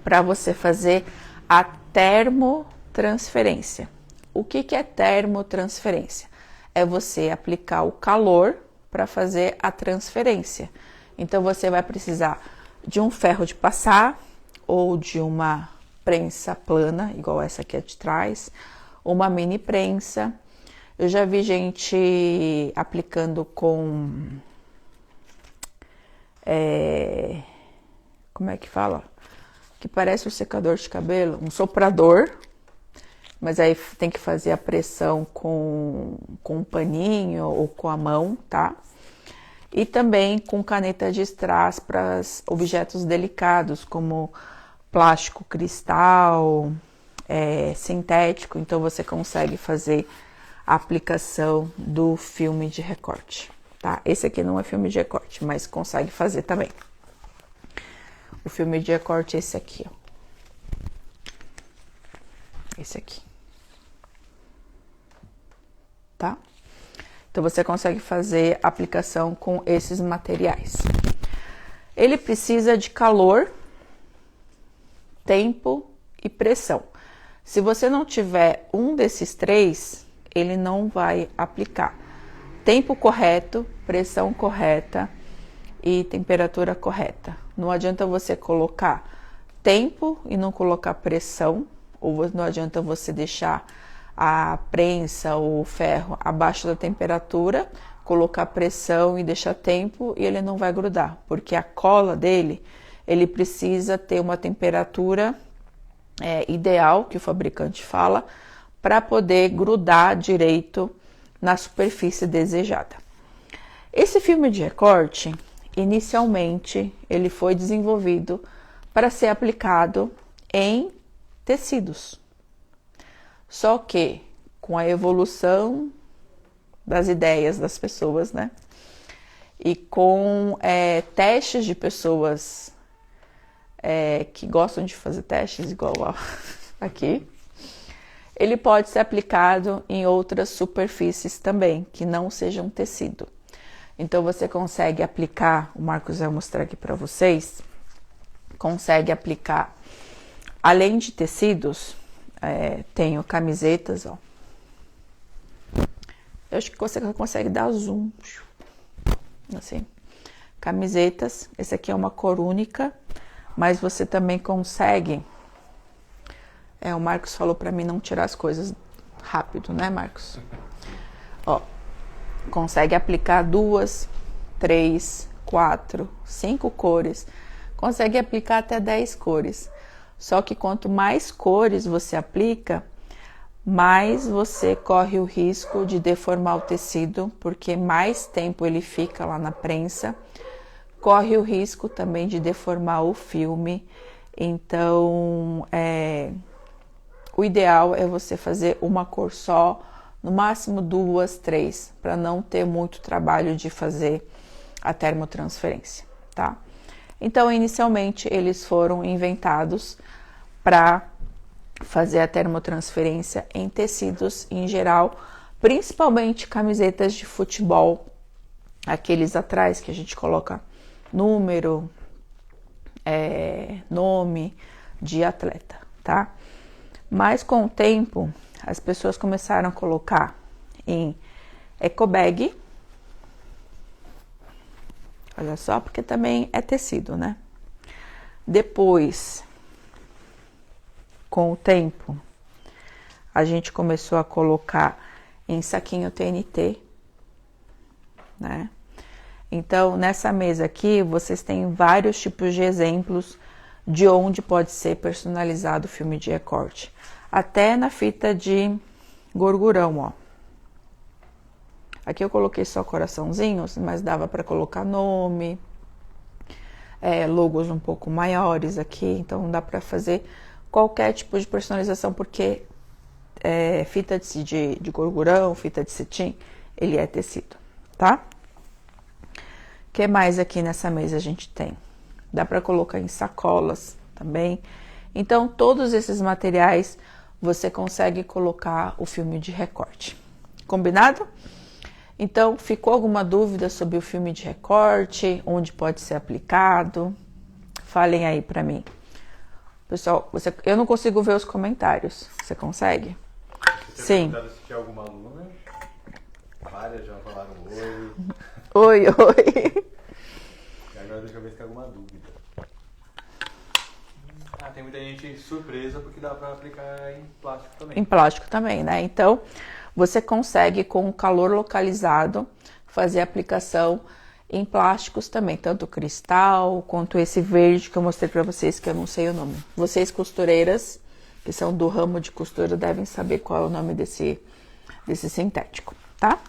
para você fazer a termotransferência. O que é termotransferência? É você aplicar o calor para fazer a transferência. Então, você vai precisar de um ferro de passar ou de uma prensa plana, igual essa aqui de trás, uma mini prensa. Eu já vi gente aplicando com... como é que fala? Que parece um secador de cabelo, um soprador, mas aí tem que fazer a pressão com um paninho ou com a mão, tá? E também com caneta de strass para objetos delicados, como plástico, cristal, sintético. Então, você consegue fazer a aplicação do filme de recorte, tá? Esse aqui não é filme de recorte, mas consegue fazer também. O filme de recorte é esse aqui, ó. Esse aqui. Tá? Então você consegue fazer aplicação com esses materiais. Ele precisa de calor, tempo e pressão. Se você não tiver um desses três, ele não vai aplicar. Tempo correto, pressão correta e temperatura correta. Não adianta você colocar tempo e não colocar pressão, ou não adianta você deixar a prensa ou o ferro abaixo da temperatura, colocar pressão e deixar tempo e ele não vai grudar, porque a cola dele, ele precisa ter uma temperatura ideal, que o fabricante fala, para poder grudar direito na superfície desejada. Esse filme de recorte, inicialmente, ele foi desenvolvido para ser aplicado em tecidos. Só que, com a evolução das ideias das pessoas, né? E com testes de pessoas que gostam de fazer testes, igual aqui, ele pode ser aplicado em outras superfícies também, que não sejam tecido. Então, você consegue aplicar, o Marcos vai mostrar aqui para vocês, consegue aplicar, além de tecidos, tenho camisetas, ó. Eu acho que você consegue dar zoom, assim, camisetas, esse aqui é uma cor única, mas você também consegue, o Marcos falou para mim não tirar as coisas rápido, né, Marcos? Ó, consegue aplicar 2, 3, 4, 5 cores, consegue aplicar até 10 cores. Só que quanto mais cores você aplica, mais você corre o risco de deformar o tecido, porque mais tempo ele fica lá na prensa, corre o risco também de deformar o filme. Então, o ideal é você fazer uma cor só, no máximo 2, 3, para não ter muito trabalho de fazer a termotransferência, tá? Então, inicialmente, eles foram inventados para fazer a termotransferência em tecidos em geral, principalmente camisetas de futebol, aqueles atrás que a gente coloca número, nome de atleta, tá? Mas com o tempo, as pessoas começaram a colocar em ecobag, olha só, porque também é tecido, né? Depois, com o tempo, a gente começou a colocar em saquinho TNT, né? Então, nessa mesa aqui, vocês têm vários tipos de exemplos de onde pode ser personalizado o filme de recorte. Até na fita de gorgurão, ó. Aqui eu coloquei só coraçãozinhos, mas dava para colocar nome, logos um pouco maiores aqui, então dá para fazer qualquer tipo de personalização, porque fita de gorgurão, fita de cetim, ele é tecido, tá? O que mais aqui nessa mesa a gente tem? Dá para colocar em sacolas também. Então, todos esses materiais você consegue colocar o filme de recorte. Combinado? Então, ficou alguma dúvida sobre o filme de recorte? Onde pode ser aplicado? Falem aí para mim. Pessoal, eu não consigo ver os comentários. Você consegue? Você tinha se tinha alguma aluna. Várias já falaram oi. Oi, oi. E agora deixa eu ver se tem alguma dúvida. Tem muita gente surpresa porque dá para aplicar em plástico também. Em plástico também, né? Então, você consegue, com o calor localizado, fazer aplicação em plásticos também, tanto cristal quanto esse verde que eu mostrei para vocês, que eu não sei o nome. Vocês costureiras, que são do ramo de costura, devem saber qual é o nome desse sintético, tá?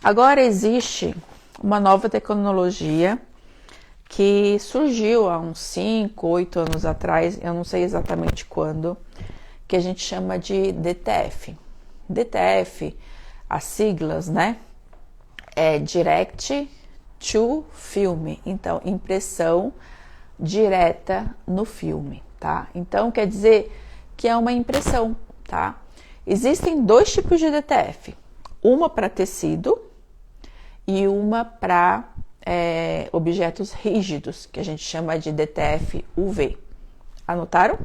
Agora existe uma nova tecnologia que surgiu há uns 5, 8 anos atrás, eu não sei exatamente quando, que a gente chama de DTF. DTF, as siglas, né? É Direct to Film, então impressão direta no filme, tá? Então quer dizer que é uma impressão, tá? Existem dois tipos de DTF. uma para tecido e uma para objetos rígidos, que a gente chama de DTF UV. Anotaram?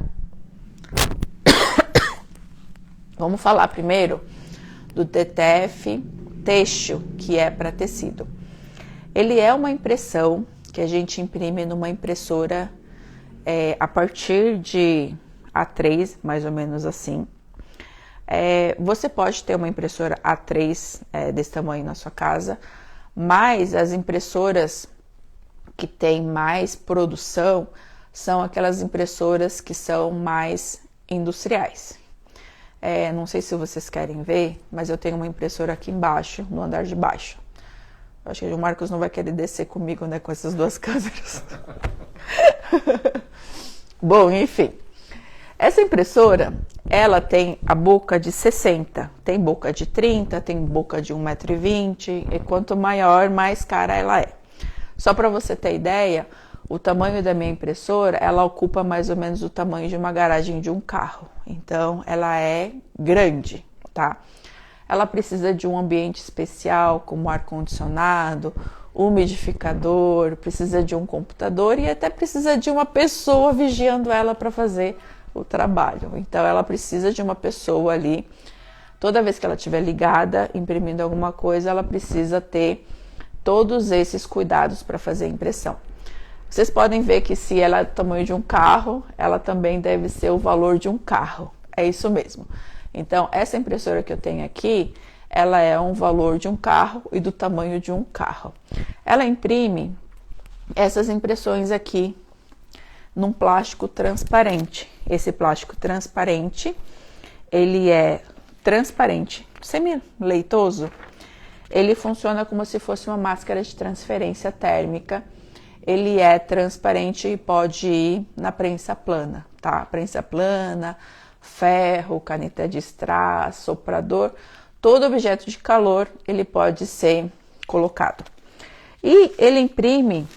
Vamos falar primeiro do DTF têxtil, que é para tecido. Ele é uma impressão que a gente imprime numa impressora a partir de A3, mais ou menos assim. Você pode ter uma impressora A3 desse tamanho na sua casa, mas as impressoras que têm mais produção são aquelas impressoras que são mais industriais. Não sei se vocês querem ver, mas eu tenho uma impressora aqui embaixo, no andar de baixo. Acho que o Marcos não vai querer descer comigo, né, com essas duas câmeras. Bom, enfim. Essa impressora, ela tem a boca de 60, tem boca de 30, tem boca de 1,20 m, e quanto maior, mais cara ela é. Só para você ter ideia, o tamanho da minha impressora, ela ocupa mais ou menos o tamanho de uma garagem de um carro. Então, ela é grande, tá? Ela precisa de um ambiente especial, como ar-condicionado, umidificador, precisa de um computador e até precisa de uma pessoa vigiando ela para fazer o trabalho. Então, ela precisa de uma pessoa ali. Toda vez que ela estiver ligada, imprimindo alguma coisa, ela precisa ter todos esses cuidados para fazer a impressão. Vocês podem ver que se ela é do tamanho de um carro, ela também deve ser o valor de um carro. É isso mesmo. Então, essa impressora que eu tenho aqui, ela é um valor de um carro e do tamanho de um carro. Ela imprime essas impressões aqui num plástico transparente. Esse plástico transparente, ele é transparente, semi-leitoso. Ele funciona como se fosse uma máscara de transferência térmica. Ele é transparente e pode ir na prensa plana, tá? Prensa plana, ferro, caneta de strass, soprador, todo objeto de calor ele pode ser colocado. E ele imprime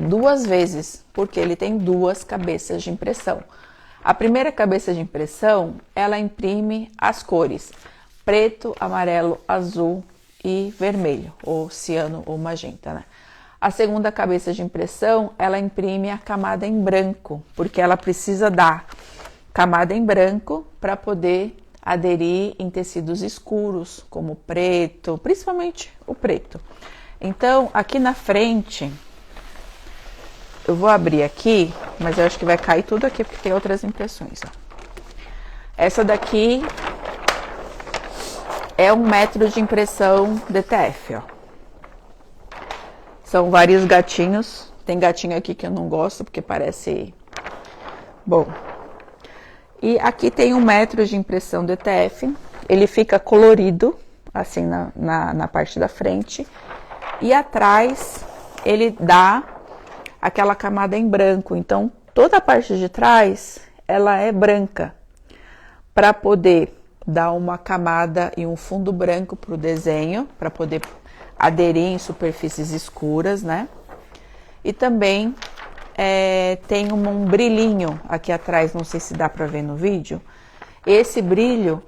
2 vezes, porque ele tem 2 cabeças de impressão. A primeira cabeça de impressão, ela imprime as cores preto, amarelo, azul e vermelho, ou ciano ou magenta, né? A segunda cabeça de impressão, ela imprime a camada em branco, porque ela precisa dar camada em branco para poder aderir em tecidos escuros, como o preto, principalmente o preto. Então, aqui na frente, eu vou abrir aqui, mas eu acho que vai cair tudo aqui, porque tem outras impressões, ó. Essa daqui é 1 metro de impressão DTF, ó. São vários gatinhos. Tem gatinho aqui que eu não gosto, porque parece... Bom. E aqui tem 1 metro de impressão DTF. Ele fica colorido, assim, na parte da frente. E atrás, ele dá aquela camada em branco. Então, toda a parte de trás, ela é branca. Para poder dar uma camada e um fundo branco para o desenho, para poder aderir em superfícies escuras, né? E também tem um brilhinho aqui atrás, não sei se dá para ver no vídeo. Esse brilho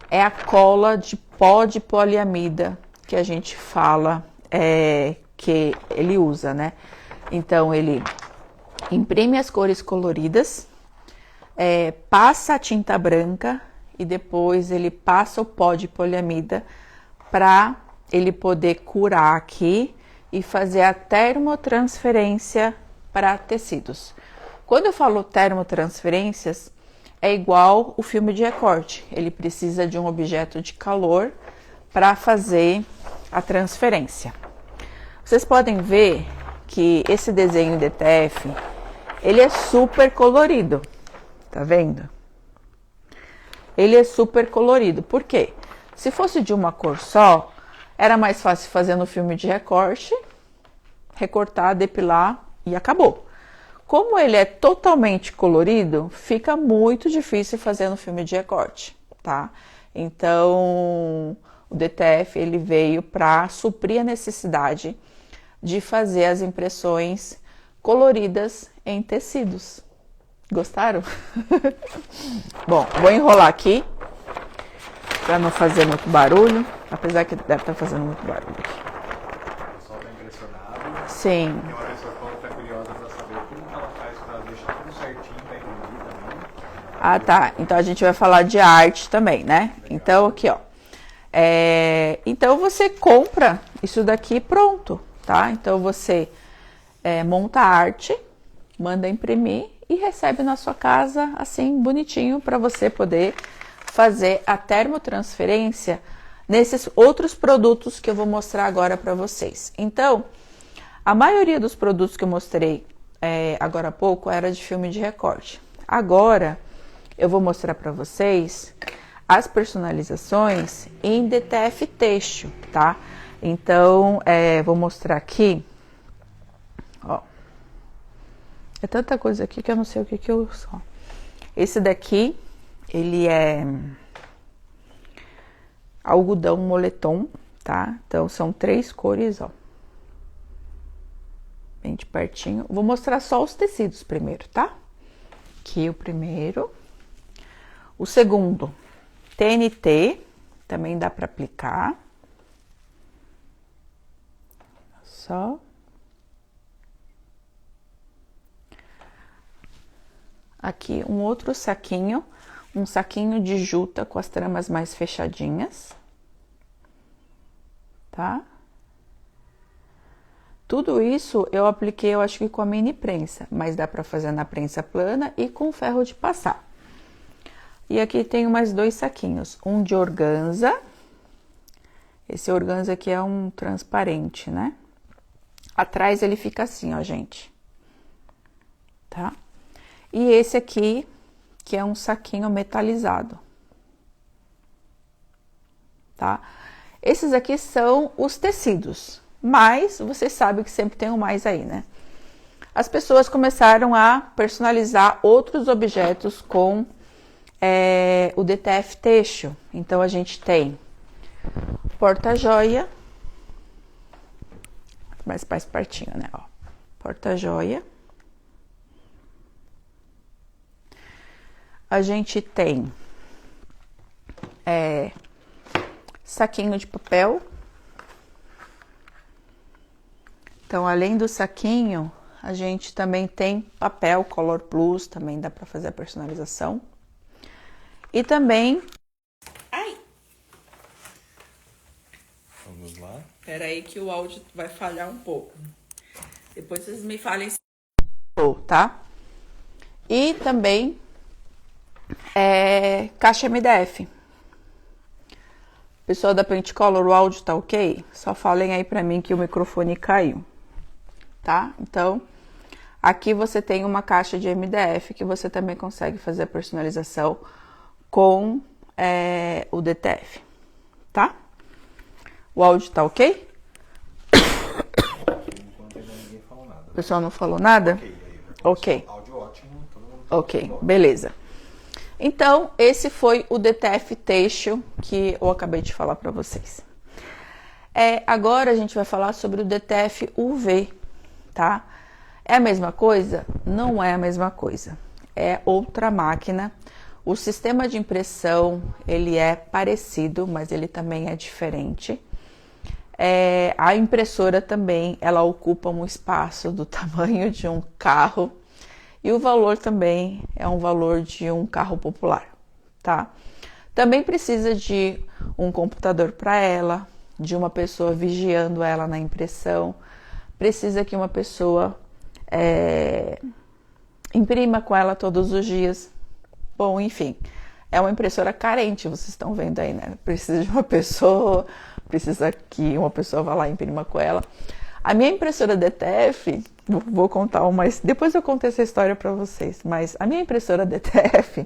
é a cola de pó de poliamida que a gente fala que ele usa, né? Então, ele imprime as cores coloridas, passa a tinta branca e depois ele passa o pó de poliamida para ele poder curar aqui e fazer a termotransferência para tecidos. Quando eu falo termotransferências, é igual o filme de recorte. Ele precisa de um objeto de calor para fazer a transferência. Vocês podem ver que esse desenho DTF, ele é super colorido. Tá vendo? Ele é super colorido. Por quê? Se fosse de uma cor só, era mais fácil fazer no filme de recorte, recortar, depilar e acabou. Como ele é totalmente colorido, fica muito difícil fazer no filme de recorte, tá? Então, o DTF ele veio para suprir a necessidade de fazer as impressões coloridas em tecidos. Gostaram? Bom, vou enrolar aqui. Pra não fazer muito barulho. Apesar que deve estar fazendo muito barulho aqui. O pessoal tá impressionado. Sim. Tem uma pessoa que tá curiosa pra saber como que ela faz pra deixar tudo certinho pra imprimir também. Ah, tá. Então a gente vai falar de arte também, né? Então aqui, ó. Então você compra isso daqui pronto, tá? Então você monta a arte, manda imprimir e recebe na sua casa assim bonitinho para você poder fazer a termotransferência nesses outros produtos que eu vou mostrar agora para vocês. Então, a maioria dos produtos que eu mostrei agora há pouco era de filme de recorte. Agora eu vou mostrar para vocês as personalizações em DTF têxtil, tá? Então, vou mostrar aqui, ó. É tanta coisa aqui que eu não sei o que eu uso. Ó. Esse daqui, ele é algodão moletom, tá? Então, são 3 cores, ó. Bem de pertinho. Vou mostrar só os tecidos primeiro, tá? Aqui o primeiro. O segundo, TNT, também dá para aplicar. Só. Aqui um outro saquinho, um saquinho de juta com as tramas mais fechadinhas. Tá? Tudo isso eu apliquei, eu acho que com a mini prensa, mas dá para fazer na prensa plana e com ferro de passar. E aqui tenho mais 2 saquinhos, um de organza. Esse organza aqui é um transparente, né? Atrás ele fica assim, ó, gente. Tá? E esse aqui, que é um saquinho metalizado. Tá? Esses aqui são os tecidos, mas você sabe que sempre tem um mais aí, né? As pessoas começaram a personalizar outros objetos com o DTF têxtil. Então, a gente tem porta-joia, mais pertinho, né? Ó, porta-joia. A gente tem saquinho de papel. Então, além do saquinho, a gente também tem papel Color Plus, também dá para fazer a personalização. E também... Ai! Vamos lá. Espera aí que o áudio vai falhar um pouco. Depois vocês me falem se... tá? E também caixa MDF. Pessoal da Pentecolor, o áudio tá ok? Só falem aí pra mim que o microfone caiu, tá? Então, aqui você tem uma caixa de MDF que você também consegue fazer a personalização com o DTF, tá? O áudio tá ok? Enquanto ainda ninguém falou nada. O pessoal não falou nada? Ok. Áudio ótimo, todo mundo Ok, beleza. Então, esse foi o DTF têxtil que eu acabei de falar para vocês. Agora a gente vai falar sobre o DTF UV, tá? É a mesma coisa? Não é a mesma coisa. É outra máquina. O sistema de impressão, ele é parecido, mas ele também é diferente. A impressora também, ela ocupa um espaço do tamanho de um carro. E o valor também é um valor de um carro popular, tá? Também precisa de um computador para ela, de uma pessoa vigiando ela na impressão. Precisa que uma pessoa imprima com ela todos os dias. Bom, enfim, é uma impressora carente, vocês estão vendo aí, né? Precisa de uma pessoa, precisa que uma pessoa vá lá e imprima com ela. A minha impressora DTF, vou contar depois eu conto essa história para vocês, mas a minha impressora DTF,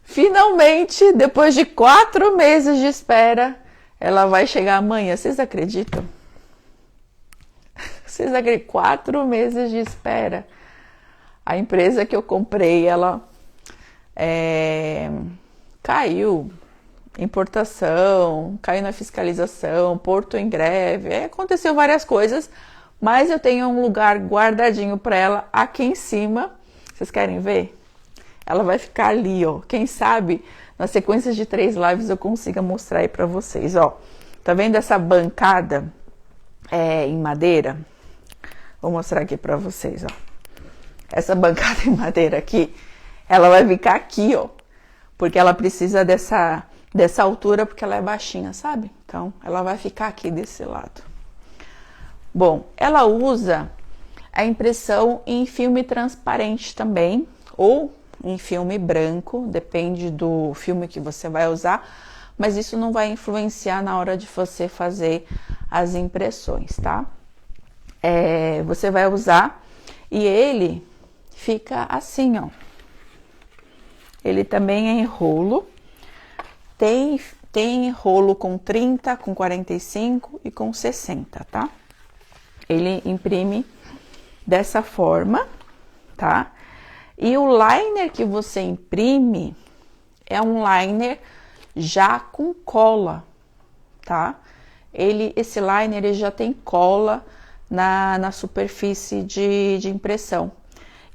finalmente, depois de 4 meses de espera, ela vai chegar amanhã. Vocês acreditam? Vocês acreditam? 4 meses de espera. A empresa que eu comprei, ela caiu. Importação, caiu na fiscalização, porto em greve, aconteceu várias coisas, mas eu tenho um lugar guardadinho para ela aqui em cima. Vocês querem ver? Ela vai ficar ali, ó. Quem sabe na sequência de 3 lives eu consiga mostrar aí pra vocês, ó. Tá vendo essa bancada em madeira? Vou mostrar aqui pra vocês, ó. Essa bancada em madeira aqui, ela vai ficar aqui, ó. Porque ela precisa dessa altura, porque ela é baixinha, sabe? Então, ela vai ficar aqui desse lado. Bom, ela usa a impressão em filme transparente também, ou em filme branco, depende do filme que você vai usar, mas isso não vai influenciar na hora de você fazer as impressões, tá? Você vai usar e ele fica assim, ó. Ele também é em rolo, tem rolo com 30, com 45 e com 60, tá? Ele imprime dessa forma, tá? E o liner que você imprime é um liner já com cola, tá? Esse liner ele já tem cola na superfície de impressão.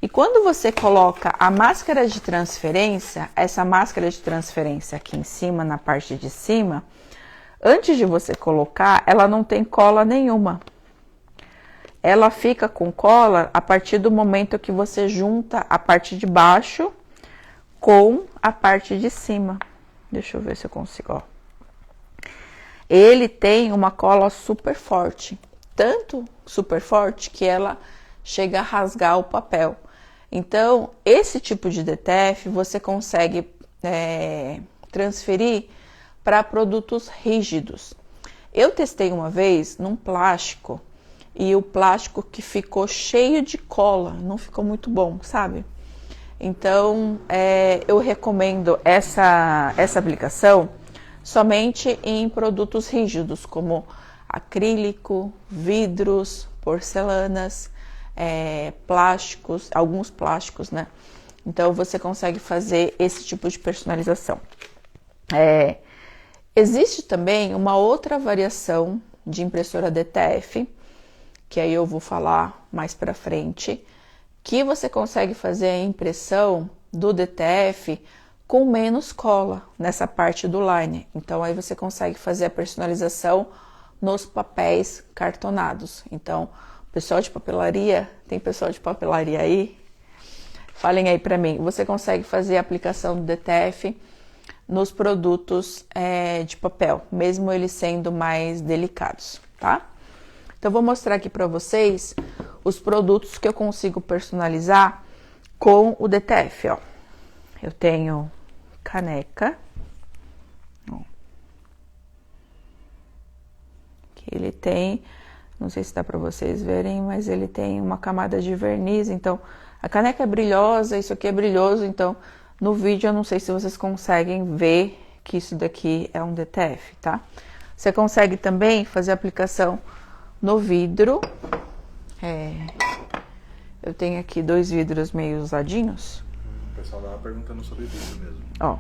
E quando você coloca a máscara de transferência, essa máscara de transferência aqui em cima, na parte de cima, antes de você colocar, ela não tem cola nenhuma. Ela fica com cola a partir do momento que você junta a parte de baixo com a parte de cima. Deixa eu ver se eu consigo, ó. Ele tem uma cola super forte, tanto super forte que ela chega a rasgar o papel. Então, esse tipo de DTF você consegue transferir para produtos rígidos. Eu testei uma vez num plástico, e o plástico que ficou cheio de cola, não ficou muito bom, sabe? Então, eu recomendo essa aplicação somente em produtos rígidos, como acrílico, vidros, porcelanas, plásticos, alguns plásticos, né? Então, você consegue fazer esse tipo de personalização. Existe também uma outra variação de impressora DTF, que aí eu vou falar mais pra frente, que você consegue fazer a impressão do DTF com menos cola nessa parte do liner. Então, aí você consegue fazer a personalização nos papéis cartonados. Então, pessoal de papelaria, tem pessoal de papelaria aí? Falem aí pra mim, você consegue fazer a aplicação do DTF nos produtos de papel, mesmo eles sendo mais delicados, tá? Então, eu vou mostrar aqui para vocês os produtos que eu consigo personalizar com o DTF, ó. Eu tenho caneca. Ó. Que ele tem, não sei se dá para vocês verem, mas ele tem uma camada de verniz. Então, a caneca é brilhosa, isso aqui é brilhoso. Então, no vídeo eu não sei se vocês conseguem ver que isso daqui é um DTF, tá? Você consegue também fazer a aplicação no vidro. Eu tenho aqui 2 vidros meio usadinhos. O pessoal tava perguntando sobre vidro mesmo. Ó.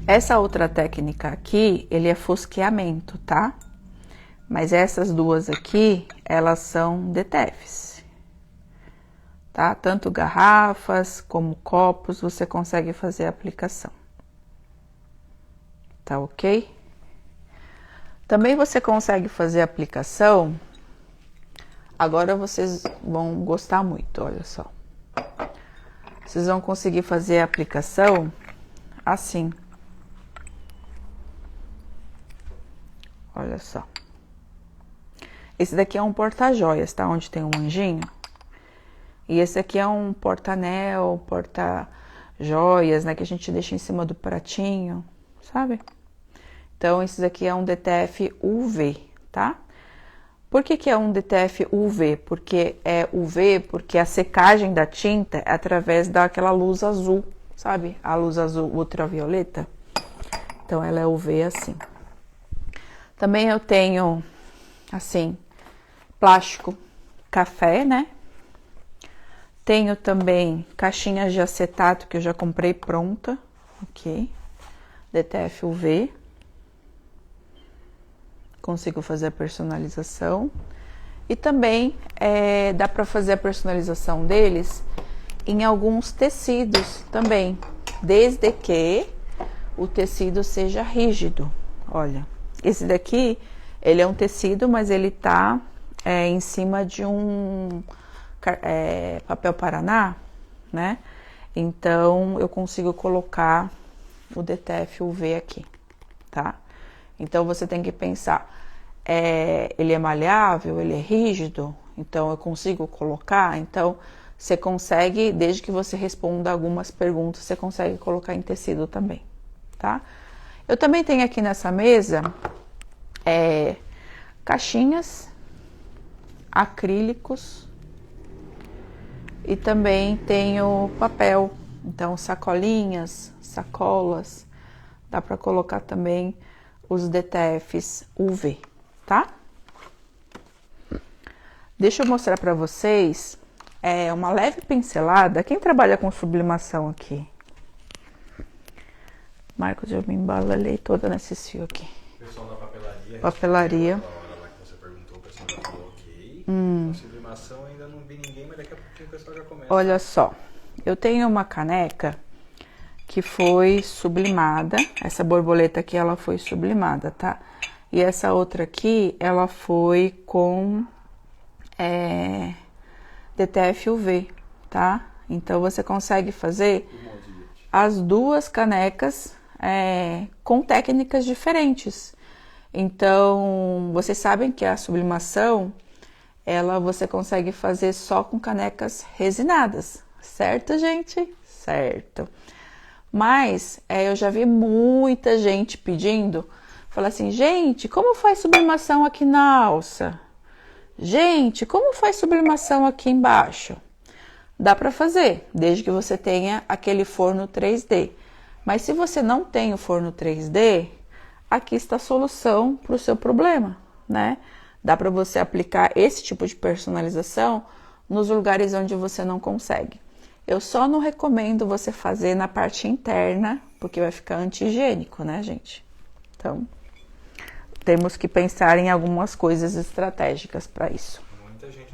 Essa outra técnica aqui, ele é fosqueamento, tá? Mas essas duas aqui, elas são DTFs. Tá? Tanto garrafas como copos, você consegue fazer a aplicação. Tá ok? Também você consegue fazer a aplicação, agora vocês vão gostar muito, olha só. Vocês vão conseguir fazer a aplicação assim. Olha só. Esse daqui é um porta-joias, tá? Onde tem um anjinho. E esse aqui é um porta-anel, porta-joias, né? Que a gente deixa em cima do pratinho, sabe? Então, esse daqui é um DTF UV, tá? Por que é um DTF UV? Porque é UV porque a secagem da tinta é através daquela luz azul, sabe? A luz azul ultravioleta. Então, ela é UV assim. Também eu tenho, assim, plástico café, né? Tenho também caixinhas de acetato que eu já comprei pronta, ok? DTF UV. Consigo fazer a personalização. E também dá para fazer a personalização deles em alguns tecidos também, desde que o tecido seja rígido. Olha, esse daqui, ele é um tecido, mas ele tá em cima de um papel Paraná, né? Então, eu consigo colocar o DTF UV aqui, tá? Então, você tem que pensar, ele é maleável, ele é rígido, então eu consigo colocar? Então, você consegue, desde que você responda algumas perguntas, você consegue colocar em tecido também, tá? Eu também tenho aqui nessa mesa caixinhas, acrílicos e também tenho papel, então sacolinhas, sacolas, dá para colocar também os DTFs UV, tá? Deixa eu mostrar para vocês uma leve pincelada. Quem trabalha com sublimação aqui? Marcos, eu me embalalhei toda nesses fios aqui. Pessoal da papelaria. Papelaria. Na hora lá que você perguntou, o pessoal já falou ok. A sublimação ainda não vi ninguém, mas daqui a pouquinho o pessoal já começa. Olha só, eu tenho uma caneca que foi sublimada. Essa borboleta aqui, ela foi sublimada, tá? E essa outra aqui, ela foi com DTF UV, tá? Então, você consegue fazer as duas canecas com técnicas diferentes. Então, vocês sabem que a sublimação, você consegue fazer só com canecas resinadas, certo, gente? Certo. Mas, eu já vi muita gente pedindo, falar assim, gente, como faz sublimação aqui na alça? Gente, como faz sublimação aqui embaixo? Dá para fazer, desde que você tenha aquele forno 3D. Mas se você não tem o forno 3D, aqui está a solução para o seu problema, né? Dá para você aplicar esse tipo de personalização nos lugares onde você não consegue. Eu só não recomendo você fazer na parte interna, porque vai ficar anti-higiênico, né, gente? Então, temos que pensar em algumas coisas estratégicas para isso. Muita gente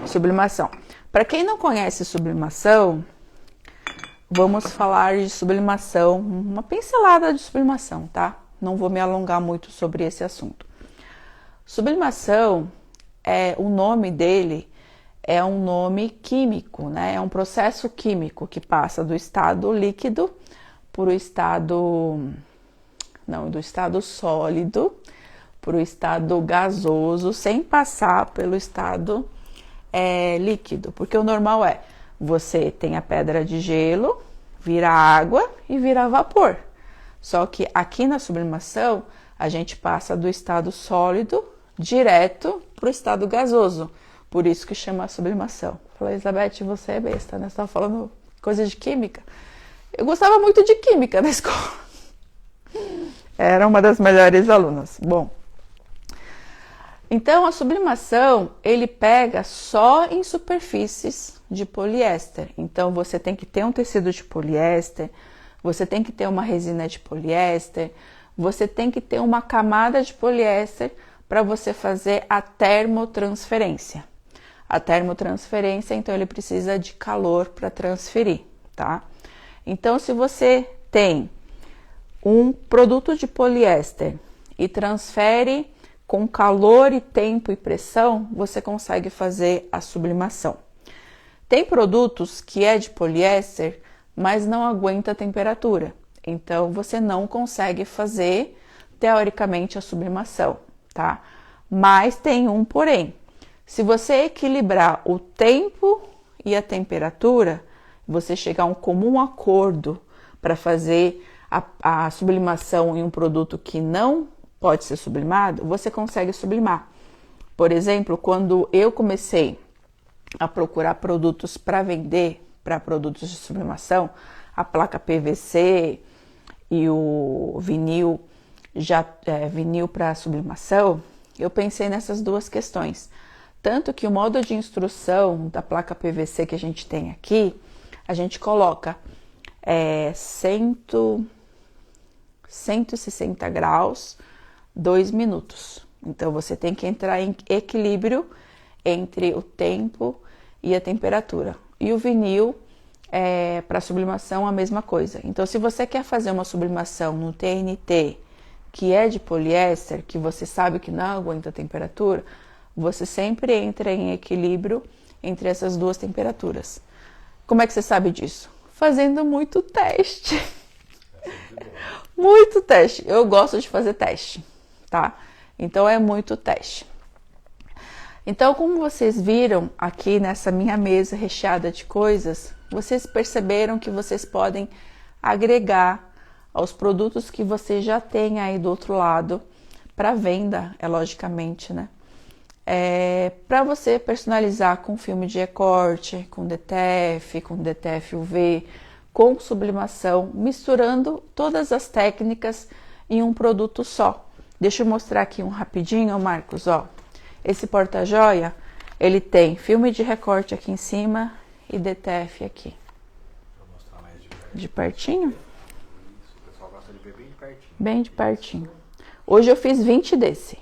Sublimação. Para quem não conhece sublimação, vamos falar de sublimação, uma pincelada de sublimação, tá? Não vou me alongar muito sobre esse assunto. Sublimação, o nome dele é um nome químico, né? É um processo químico que passa do estado líquido para o estado... Não, do estado sólido para o estado gasoso, sem passar pelo estado líquido. Porque o normal você tem a pedra de gelo, vira água e vira vapor. Só que aqui na sublimação, a gente passa do estado sólido direto para o estado gasoso. Por isso que chama sublimação. Falei, Elizabeth, você é besta, né? Você estava falando coisa de química. Eu gostava muito de química na escola. Era uma das melhores alunas. Bom, então a sublimação, ele pega só em superfícies de poliéster. Então você tem que ter um tecido de poliéster, você tem que ter uma resina de poliéster, você tem que ter uma camada de poliéster para você fazer a termotransferência. A termotransferência, então, ele precisa de calor para transferir, tá? Então, se você tem um produto de poliéster e transfere com calor e tempo e pressão, você consegue fazer a sublimação. Tem produtos que é de poliéster, mas não aguenta a temperatura. Então, você não consegue fazer, teoricamente, a sublimação, tá? Mas tem um porém. Se você equilibrar o tempo e a temperatura, você chegar a um comum acordo para fazer a sublimação em um produto que não pode ser sublimado, você consegue sublimar. Por exemplo, quando eu comecei a procurar produtos para vender, para produtos de sublimação, a placa PVC e o vinil, vinil para sublimação, eu pensei nessas duas questões. Tanto que o modo de instrução da placa PVC que a gente tem aqui, a gente coloca 160 graus, 2 minutos. Então, você tem que entrar em equilíbrio entre o tempo e a temperatura. E o vinil, para sublimação a mesma coisa. Então, se você quer fazer uma sublimação no TNT, que é de poliéster, que você sabe que não aguenta a temperatura, você sempre entra em equilíbrio entre essas duas temperaturas. Como é que você sabe disso? Fazendo muito teste. Muito teste. Eu gosto de fazer teste, tá? Então, é muito teste. Então, como vocês viram aqui nessa minha mesa recheada de coisas, vocês perceberam que vocês podem agregar aos produtos que você já tem aí do outro lado, para venda, logicamente, né? Para você personalizar com filme de recorte, com DTF UV, com sublimação, misturando todas as técnicas em um produto só. Deixa eu mostrar aqui um rapidinho, Marcos, ó. Esse porta-joia, ele tem filme de recorte aqui em cima e DTF aqui. Vou mostrar mais De pertinho? Isso, o pessoal gosta de ver bem de pertinho. Bem de pertinho. Hoje eu fiz 20 desse.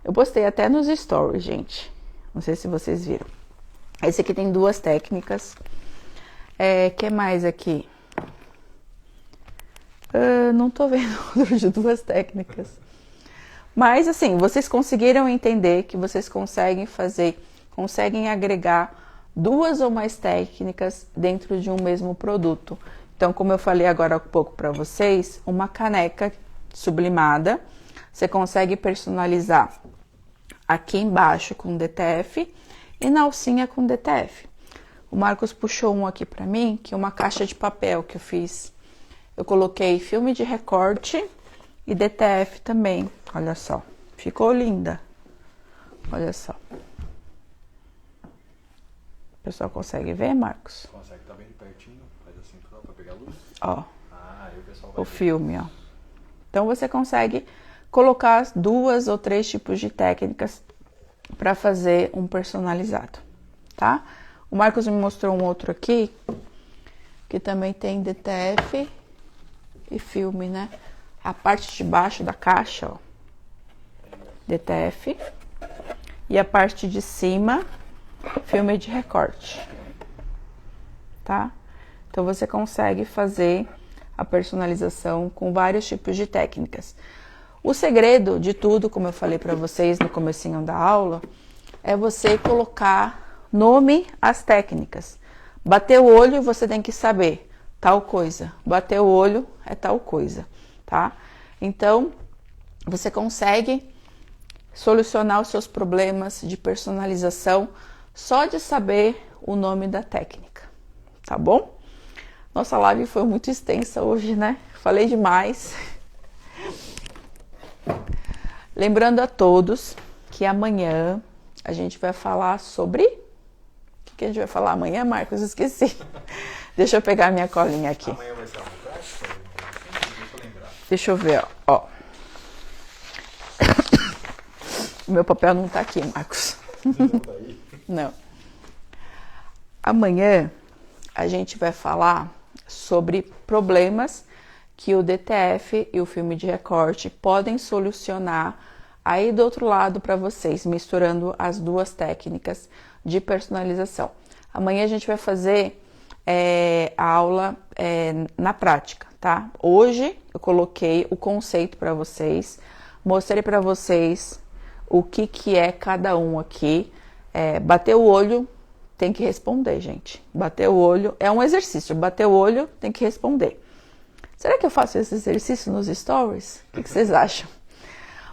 Eu postei até nos stories, gente. Não sei se vocês viram. Esse aqui tem duas técnicas. Que mais aqui? Não tô vendo outro de duas técnicas. Mas, assim, vocês conseguiram entender que vocês conseguem agregar duas ou mais técnicas dentro de um mesmo produto. Então, como eu falei agora há pouco para vocês, uma caneca sublimada, você consegue personalizar aqui embaixo com DTF e na alcinha com DTF. O Marcos puxou um aqui para mim, que é uma caixa de papel que eu fiz. Eu coloquei filme de recorte e DTF também. Olha só, ficou linda. Olha só. O pessoal consegue ver, Marcos? Consegue, tá bem de pertinho, faz assim pra pegar luz. Ó, Aí o pessoal vai o ver. filme, ó. Então você consegue colocar duas ou três tipos de técnicas para fazer um personalizado, tá? O Marcos me mostrou um outro aqui, que também tem DTF e filme, né? A parte de baixo da caixa, ó, DTF, e a parte de cima, filme de recorte, tá? Então você consegue fazer a personalização com vários tipos de técnicas. O segredo de tudo, como eu falei para vocês no comecinho da aula, é você colocar nome às técnicas. Bater o olho, você tem que saber tal coisa. Bater o olho é tal coisa, tá? Então, você consegue solucionar os seus problemas de personalização só de saber o nome da técnica, tá bom? Nossa live foi muito extensa hoje, né? Falei demais. Lembrando a todos que amanhã a gente vai falar sobre... O que a gente vai falar amanhã, Marcos? Esqueci. Deixa eu pegar minha colinha aqui. Amanhã vai ser algo prático? Deixa eu lembrar. Deixa eu ver, ó. O meu papel não tá aqui, Marcos. Não tá aí? Não. Amanhã a gente vai falar sobre problemas que o DTF e o filme de recorte podem solucionar aí do outro lado para vocês, misturando as duas técnicas de personalização. Amanhã a gente vai fazer a aula na prática, tá? Hoje eu coloquei o conceito para vocês, mostrei para vocês o que é cada um aqui. Bater o olho, tem que responder, gente. Bater o olho é um exercício. Bater o olho, tem que responder. Será que eu faço esse exercício nos stories? O que vocês acham?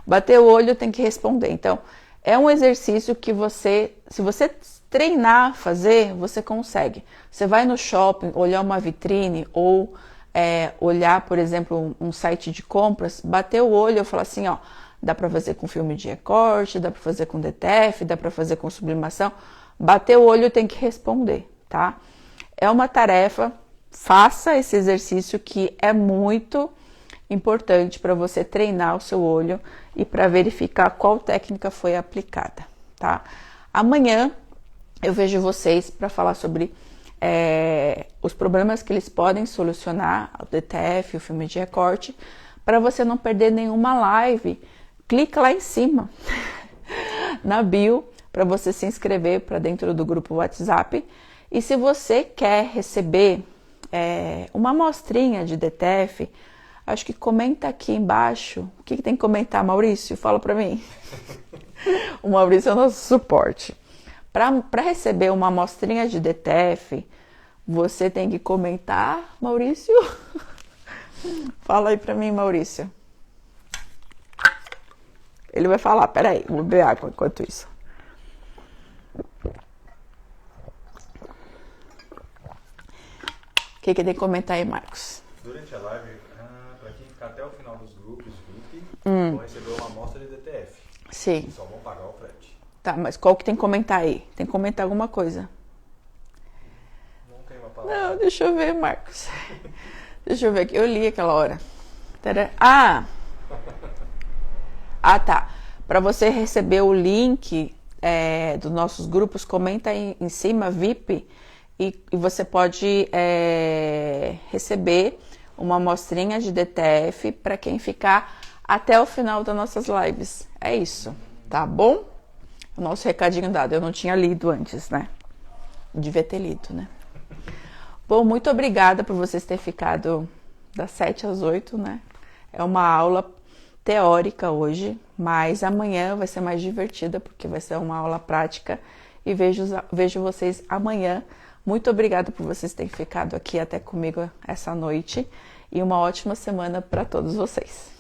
Bater o olho, tem que responder. Então, é um exercício que se você treinar a fazer, você consegue. Você vai no shopping, olhar uma vitrine ou olhar, por exemplo, um site de compras, bater o olho e falar assim, ó, dá para fazer com filme de recorte, dá para fazer com DTF, dá para fazer com sublimação. Bater o olho, tem que responder, tá? É uma tarefa, faça esse exercício que é muito importante para você treinar o seu olho e para verificar qual técnica foi aplicada, tá? Amanhã eu vejo vocês para falar sobre os problemas que eles podem solucionar, o DTF, o filme de recorte. Para você não perder nenhuma live, clica lá em cima, na bio, para você se inscrever para dentro do grupo WhatsApp E se você quer receber uma amostrinha de DTF, acho que comenta aqui embaixo. O que tem que comentar, Maurício? Fala pra mim. O Maurício é o nosso suporte. Para receber uma amostrinha de DTF, você tem que comentar, Maurício. Fala aí pra mim, Maurício. Ele vai falar, peraí, vou beber água enquanto isso. O que tem que comentar aí, Marcos? Durante a live, para quem ficar até o final dos grupos VIP, vão receber uma amostra de DTF. Sim. E só vão pagar o frete. Tá, mas qual que tem que comentar aí? Tem que comentar alguma coisa. Não tem uma palavra. Não, deixa eu ver, Marcos. Deixa eu ver aqui. Eu li aquela hora. Tá. Para você receber o link dos nossos grupos, comenta aí em cima, VIP, e você pode receber uma amostrinha de DTF para quem ficar até o final das nossas lives. É isso, tá bom? O nosso recadinho dado. Eu não tinha lido antes, né? Devia ter lido, né? Bom, muito obrigada por vocês terem ficado das 7 às 8, né? É uma aula teórica hoje, mas amanhã vai ser mais divertida, porque vai ser uma aula prática. E vejo vocês amanhã. Muito obrigada por vocês terem ficado aqui até comigo essa noite. E uma ótima semana para todos vocês.